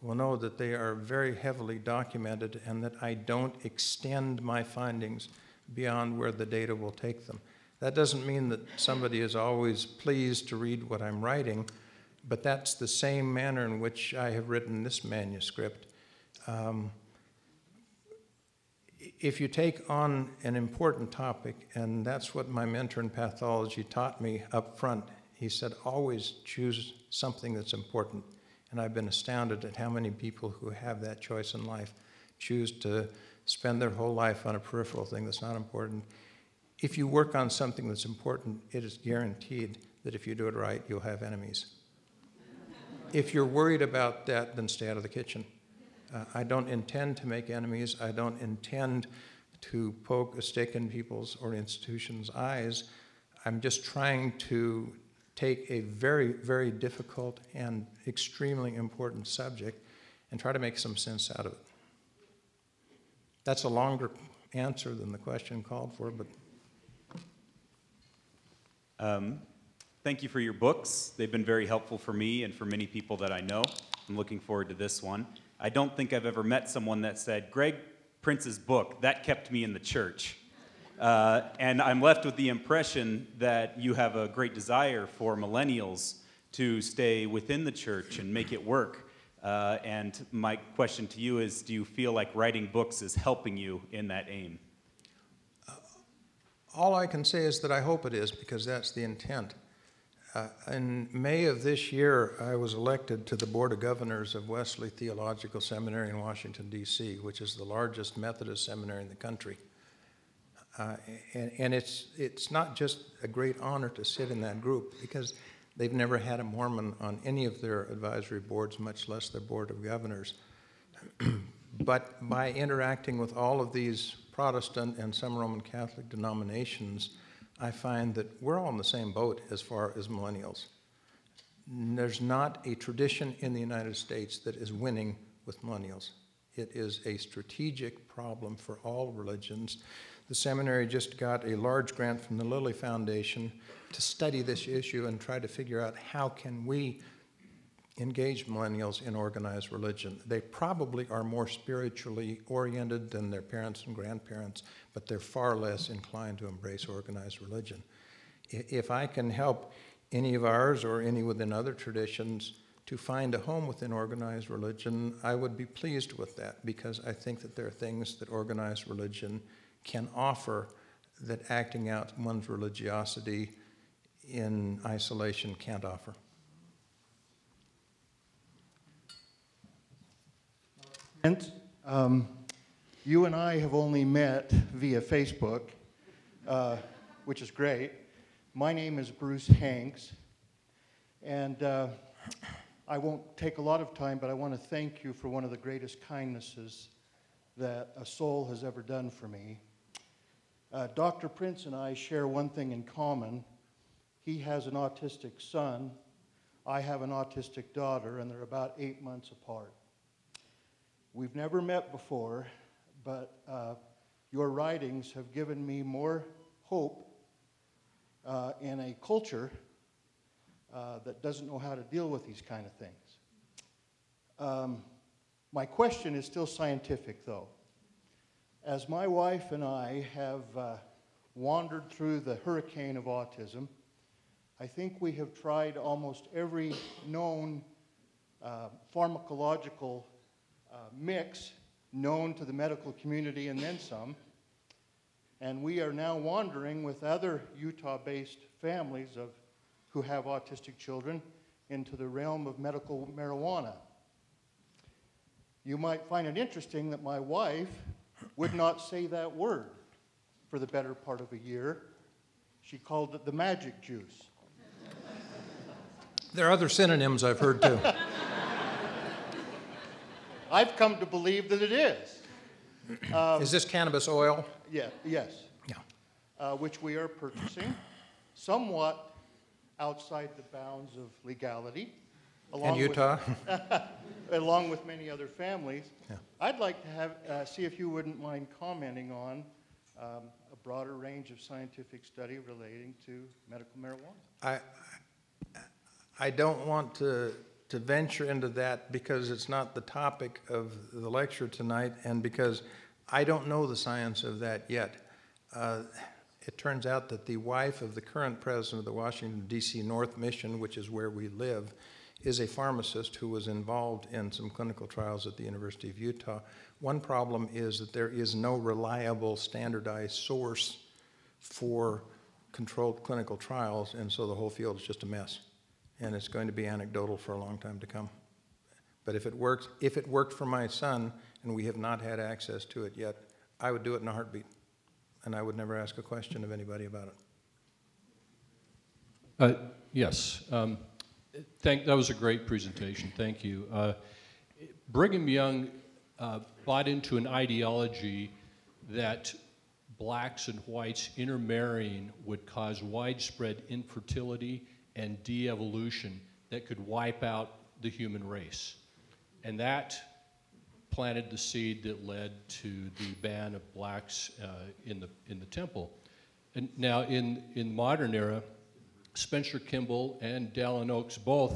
will know that they are very heavily documented and that I don't extend my findings beyond where the data will take them. That doesn't mean that somebody is always pleased to read what I'm writing, but that's the same manner in which I have written this manuscript. If you take on an important topic, and that's what my mentor in pathology taught me up front, he said, always choose something that's important. And I've been astounded at how many people who have that choice in life choose to spend their whole life on a peripheral thing that's not important. If you work on something that's important, it is guaranteed that if you do it right, you'll have enemies. If you're worried about that, then stay out of the kitchen. I don't intend to make enemies. I don't intend to poke a stick in people's or institutions' eyes. I'm just trying to take a very, very difficult and extremely important subject and try to make some sense out of it. That's a longer answer than the question called for, but... Thank you for your books. They've been very helpful for me and for many people that I know. I'm looking forward to this one. I don't think I've ever met someone that said, Greg Prince's book, that kept me in the church. And I'm left with the impression that you have a great desire for millennials to stay within the church and make it work. And my question to you is, do you feel like writing books is helping you in that aim? All I can say is that I hope it is, because that's the intent. In May of this year, I was elected to the Board of Governors of Wesley Theological Seminary in Washington, D.C., which is the largest Methodist seminary in the country. And it's not just a great honor to sit in that group, because they've never had a Mormon on any of their advisory boards, much less their Board of Governors. But by interacting with all of these Protestant and some Roman Catholic denominations, I find that we're all in the same boat as far as millennials. There's not a tradition in the United States that is winning with millennials. It is a strategic problem for all religions. The seminary just got a large grant from the Lilly Foundation to study this issue and try to figure out how can we engage millennials in organized religion. They probably are more spiritually oriented than their parents and grandparents, but they're far less inclined to embrace organized religion. If I can help any of ours or any within other traditions to find a home within organized religion, I would be pleased with that, because I think that there are things that organized religion can offer that acting out one's religiosity in isolation can't offer. And you and I have only met via Facebook, which is great. My name is Bruce Hanks, and I won't take a lot of time, but I want to thank you for one of the greatest kindnesses that a soul has ever done for me. Dr. Prince and I share one thing in common. He has an autistic son. I have an autistic daughter, and they're about 8 months apart. We've never met before, but your writings have given me more hope in a culture that doesn't know how to deal with these kind of things. My question is still scientific, though. As my wife and I have wandered through the hurricane of autism, I think we have tried almost every known pharmacological mix known to the medical community and then some. And we are now wandering with other Utah-based families who have autistic children into the realm of medical marijuana. You might find it interesting that my wife would not say that word for the better part of a year. She called it the magic juice. There are other synonyms I've heard too. I've come to believe that it is. Is this cannabis oil? Yes. Yeah. Which we are purchasing, somewhat outside the bounds of legality. In Utah? Along with many other families. Yeah. I'd like to see if you wouldn't mind commenting on a broader range of scientific study relating to medical marijuana. I don't want to venture into that because it's not the topic of the lecture tonight and because I don't know the science of that yet. It turns out that the wife of the current president of the Washington, D.C. North Mission, which is where we live, is a pharmacist who was involved in some clinical trials at the University of Utah. One problem is that there is no reliable standardized source for controlled clinical trials, and so the whole field is just a mess. And it's going to be anecdotal for a long time to come. But if it worked for my son, and we have not had access to it yet, I would do it in a heartbeat. And I would never ask a question of anybody about it. Yes. That was a great presentation. Thank you. Brigham Young bought into an ideology that blacks and whites intermarrying would cause widespread infertility and de-evolution that could wipe out the human race. And that planted the seed that led to the ban of blacks in the temple. And now in the modern era, Spencer Kimball and Dallin Oaks both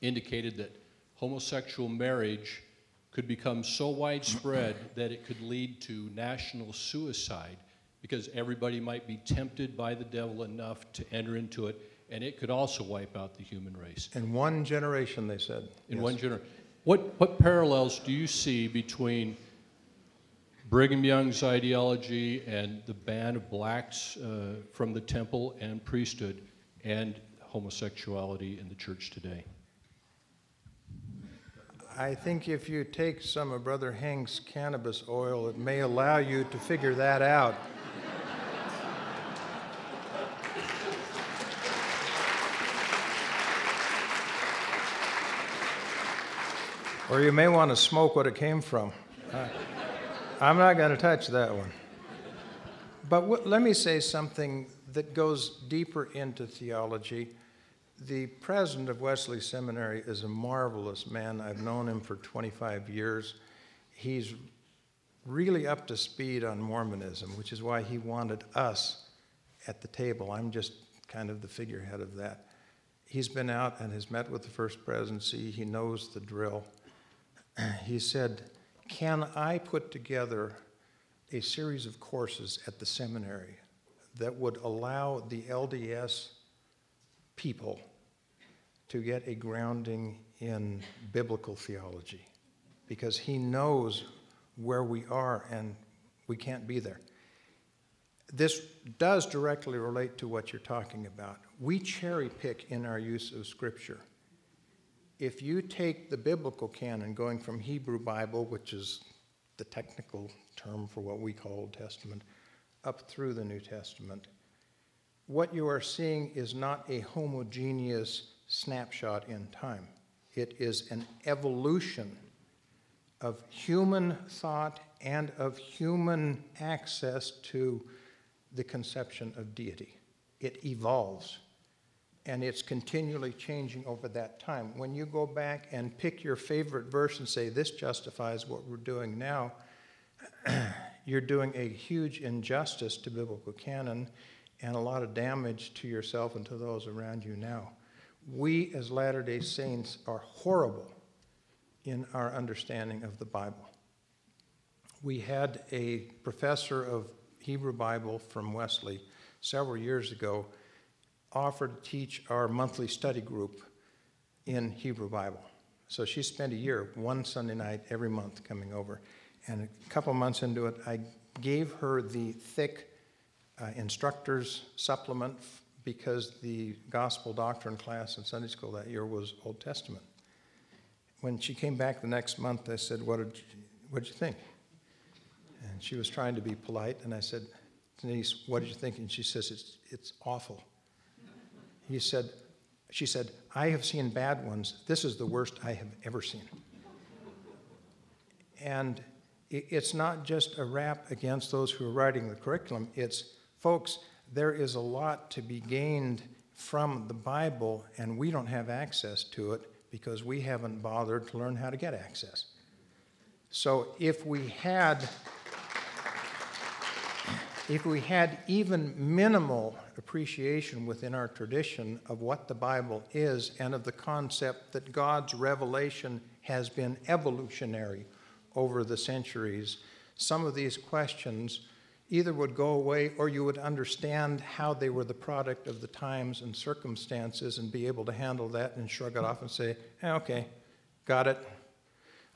indicated that homosexual marriage could become so widespread that it could lead to national suicide because everybody might be tempted by the devil enough to enter into it, and it could also wipe out the human race. In one generation, they said. In one generation. What parallels do you see between Brigham Young's ideology and the ban of blacks from the temple and priesthood and homosexuality in the church today? I think if you take some of Brother Hank's cannabis oil, it may allow you to figure that out. Or you may want to smoke what it came from. I'm not going to touch that one. But let me say something that goes deeper into theology. The president of Wesley Seminary is a marvelous man. I've known him for 25 years. He's really up to speed on Mormonism, which is why he wanted us at the table. I'm just kind of the figurehead of that. He's been out and has met with the First Presidency. He knows the drill. He said, can I put together a series of courses at the seminary that would allow the LDS people to get a grounding in biblical theology? Because he knows where we are and we can't be there. This does directly relate to what you're talking about. We cherry pick in our use of Scripture. If you take the biblical canon, going from Hebrew Bible, which is the technical term for what we call Old Testament, up through the New Testament, what you are seeing is not a homogeneous snapshot in time. It is an evolution of human thought and of human access to the conception of deity. It evolves. And it's continually changing over that time. When you go back and pick your favorite verse and say, this justifies what we're doing now, you're doing a huge injustice to biblical canon and a lot of damage to yourself and to those around you now. We as Latter-day Saints are horrible in our understanding of the Bible. We had a professor of Hebrew Bible from Wesley several years ago offer to teach our monthly study group in Hebrew Bible. So she spent a year, one Sunday night every month coming over. And a couple months into it, I gave her the thick instructor's supplement because the gospel doctrine class in Sunday school that year was Old Testament. When she came back the next month, I said, what'd you think? And she was trying to be polite, and I said, Denise, what did you think? And she says, it's awful. She said, I have seen bad ones. This is the worst I have ever seen. And it's not just a rap against those who are writing the curriculum. It's, folks, there is a lot to be gained from the Bible, and we don't have access to it because we haven't bothered to learn how to get access. So if we had even minimal appreciation within our tradition of what the Bible is and of the concept that God's revelation has been evolutionary over the centuries, some of these questions either would go away or you would understand how they were the product of the times and circumstances and be able to handle that and shrug it off and say, okay, got it.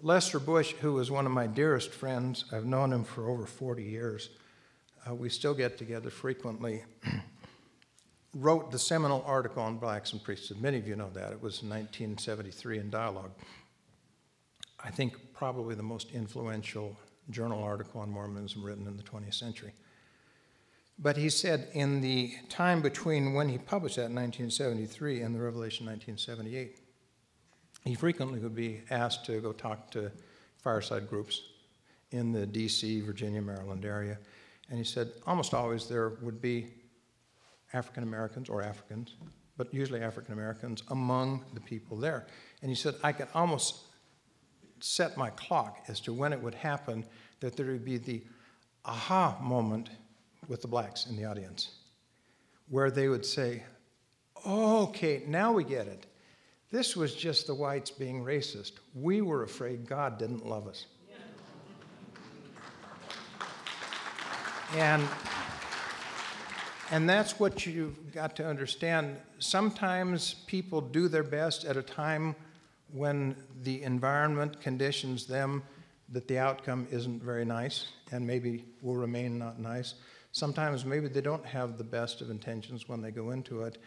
Lester Bush, who is one of my dearest friends, I've known him for over 40 years, we still get together frequently, wrote the seminal article on blacks and priesthood. Many of you know that. It was in 1973 in Dialogue. I think probably the most influential journal article on Mormonism written in the 20th century. But he said in the time between when he published that in 1973 and the Revelation 1978, he frequently would be asked to go talk to fireside groups in the D.C., Virginia, Maryland area. And he said almost always there would be African Americans or Africans, but usually African Americans among the people there. And he said, I could almost set my clock as to when it would happen that there would be the aha moment with the blacks in the audience, where they would say, oh, okay, now we get it. This was just the whites being racist. We were afraid God didn't love us. And that's what you've got to understand. Sometimes people do their best at a time when the environment conditions them that the outcome isn't very nice and maybe will remain not nice. Sometimes maybe they don't have the best of intentions when they go into it,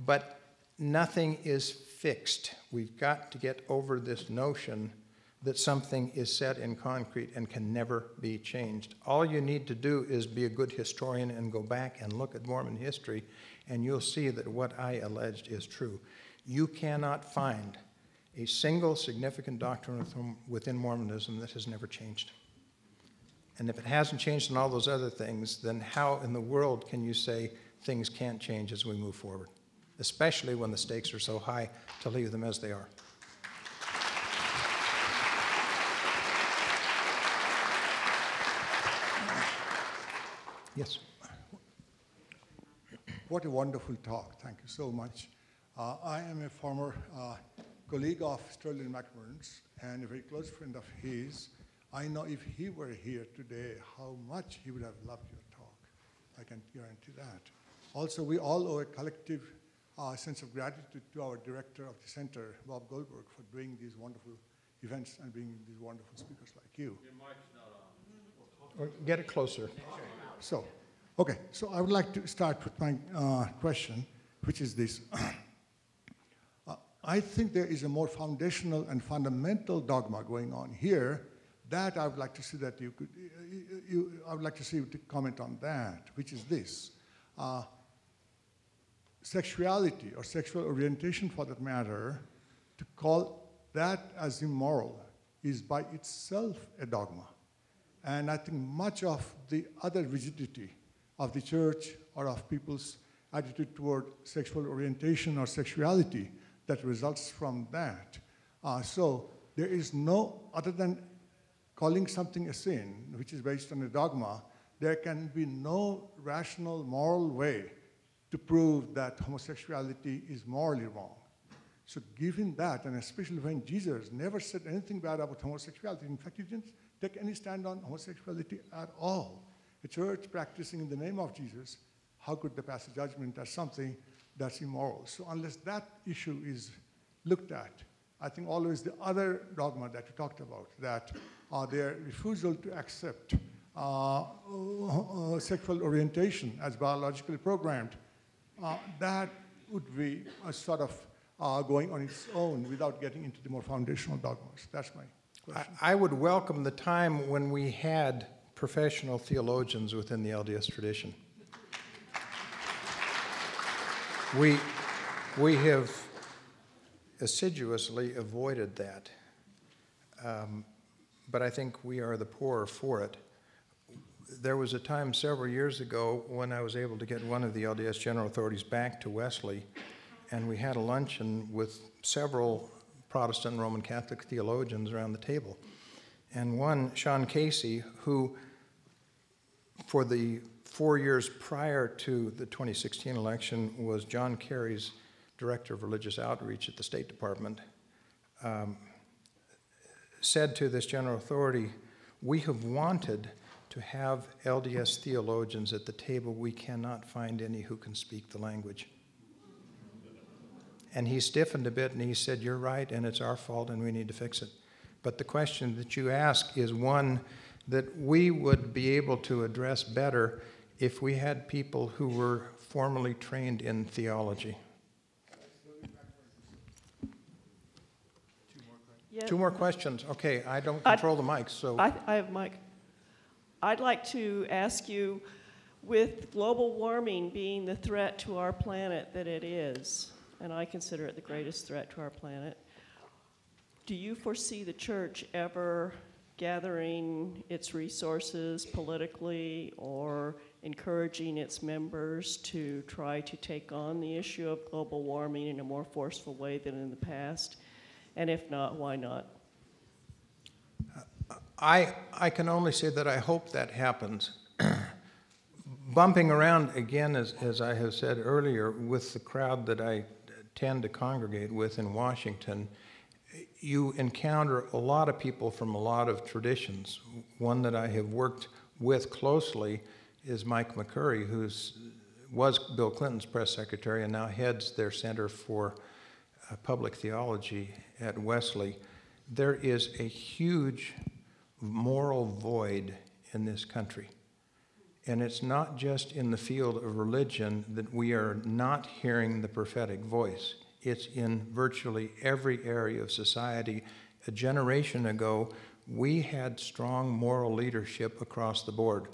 but nothing is fixed. We've got to get over this notion that something is set in concrete and can never be changed. All you need to do is be a good historian and go back and look at Mormon history, and you'll see that what I alleged is true. You cannot find a single significant doctrine within Mormonism that has never changed. And if it hasn't changed in all those other things, then how in the world can you say things can't change as we move forward, especially when the stakes are so high to leave them as they are? Yes. What a wonderful talk. Thank you so much. I am a former colleague of Sterling McMurrin's and a very close friend of his. I know if he were here today, how much he would have loved your talk. I can guarantee that. Also, we all owe a collective sense of gratitude to our director of the center, Bob Goldberg, for doing these wonderful events and bringing these wonderful speakers like you. Your mic's not on. Or get it closer. So, okay, so I would like to start with my question, which is this. I think there is a more foundational and fundamental dogma going on here that I would like to see that you could, I would like to see you to comment on that, which is this. Sexuality or sexual orientation for that matter, to call that as immoral is by itself a dogma. And I think much of the other rigidity of the church or of people's attitude toward sexual orientation or sexuality that results from that. So there is no, other than calling something a sin, which is based on a dogma, there can be no rational moral way to prove that homosexuality is morally wrong. So given that, and especially when Jesus never said anything bad about homosexuality, in fact, he didn't take any stand on homosexuality at all. A church practicing in the name of Jesus, how could they pass a judgment as something that's immoral? So unless that issue is looked at, I think always the other dogma that we talked about, that their refusal to accept sexual orientation as biologically programmed, that would be a sort of going on its own without getting into the more foundational dogmas. That's my question. I would welcome the time when we had professional theologians within the LDS tradition. We have assiduously avoided that, but I think we are the poorer for it. There was a time several years ago when I was able to get one of the LDS general authorities back to Wesley, and we had a luncheon with several Protestant and Roman Catholic theologians around the table. And one, Sean Casey, who for the 4 years prior to the 2016 election was John Kerry's director of religious outreach at the State Department, said to this general authority, "We have wanted to have LDS theologians at the table. We cannot find any who can speak the language." And he stiffened a bit and he said, "You're right, and it's our fault, and we need to fix it." But the question that you ask is one that we would be able to address better if we had people who were formally trained in theology. Yeah, Two more questions. Okay, I don't control the mic, so. I have Mike. I'd like to ask you, with global warming being the threat to our planet that it is, and I consider it the greatest threat to our planet, do you foresee the church ever gathering its resources politically or encouraging its members to try to take on the issue of global warming in a more forceful way than in the past? And if not, why not? I can only say that I hope that happens. Bumping around again, as I have said earlier, with the crowd that I tend to congregate with in Washington, you encounter a lot of people from a lot of traditions. One that I have worked with closely is Mike McMurrin, who was Bill Clinton's press secretary and now heads their Center for Public Theology at Wesley. There is a huge moral void in this country. And it's not just in the field of religion that we are not hearing the prophetic voice. It's in virtually every area of society. A generation ago, we had strong moral leadership across the board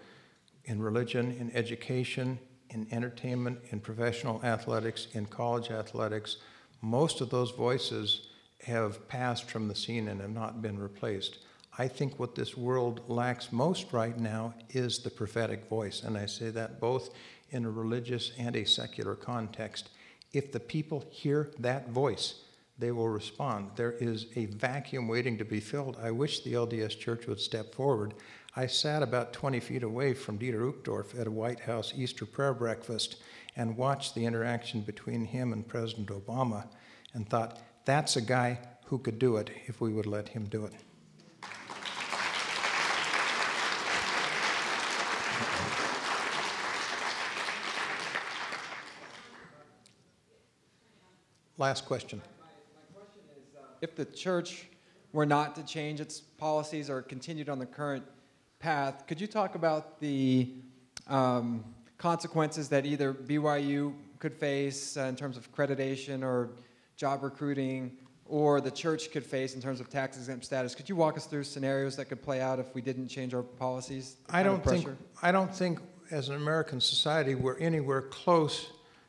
in religion, in education, in entertainment, in professional athletics, in college athletics. Most of those voices have passed from the scene and have not been replaced. I think what this world lacks most right now is the prophetic voice, and I say that both in a religious and a secular context. If the people hear that voice, they will respond. There is a vacuum waiting to be filled. I wish the LDS Church would step forward. I sat about 20 feet away from Dieter Uchtdorf at a White House Easter prayer breakfast and watched the interaction between him and President Obama and thought, that's a guy who could do it if we would let him do it. Last question. My question is, if the church were not to change its policies or continued on the current path, could you talk about the consequences that either BYU could face in terms of accreditation or job recruiting, or the church could face in terms of tax-exempt status? Could you walk us through scenarios that could play out if we didn't change our policies? I don't think as an American society we're anywhere close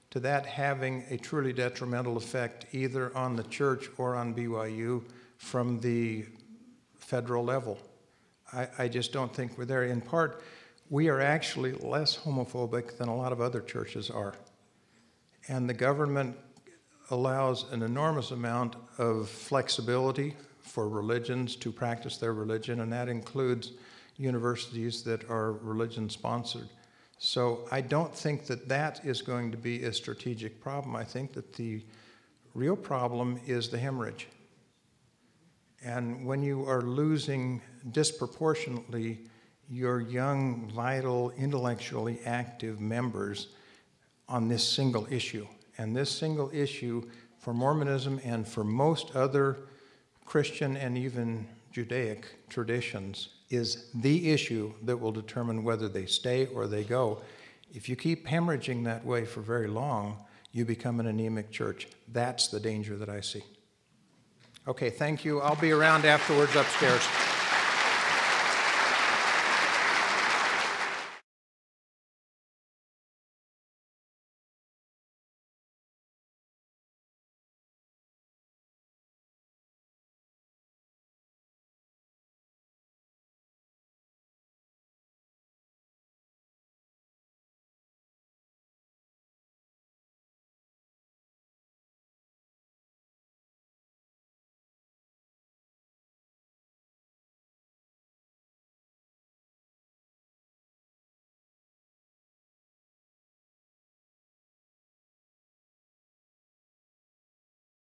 to that having a truly detrimental effect either on the church or on BYU from the federal level. I just don't think we're there. In part, we are actually less homophobic than a lot of other churches are. And the government allows an enormous amount of flexibility for religions to practice their religion, and that includes universities that are religion-sponsored. So I don't think that that is going to be a strategic problem. I think that the real problem is the hemorrhage. And when you are losing disproportionately your young, vital, intellectually active members on this single issue, and this single issue for Mormonism and for most other Christian and even Judaic traditions is the issue that will determine whether they stay or they go. If you keep hemorrhaging that way for very long, you become an anemic church. That's the danger that I see. Okay, thank you. I'll be around afterwards upstairs.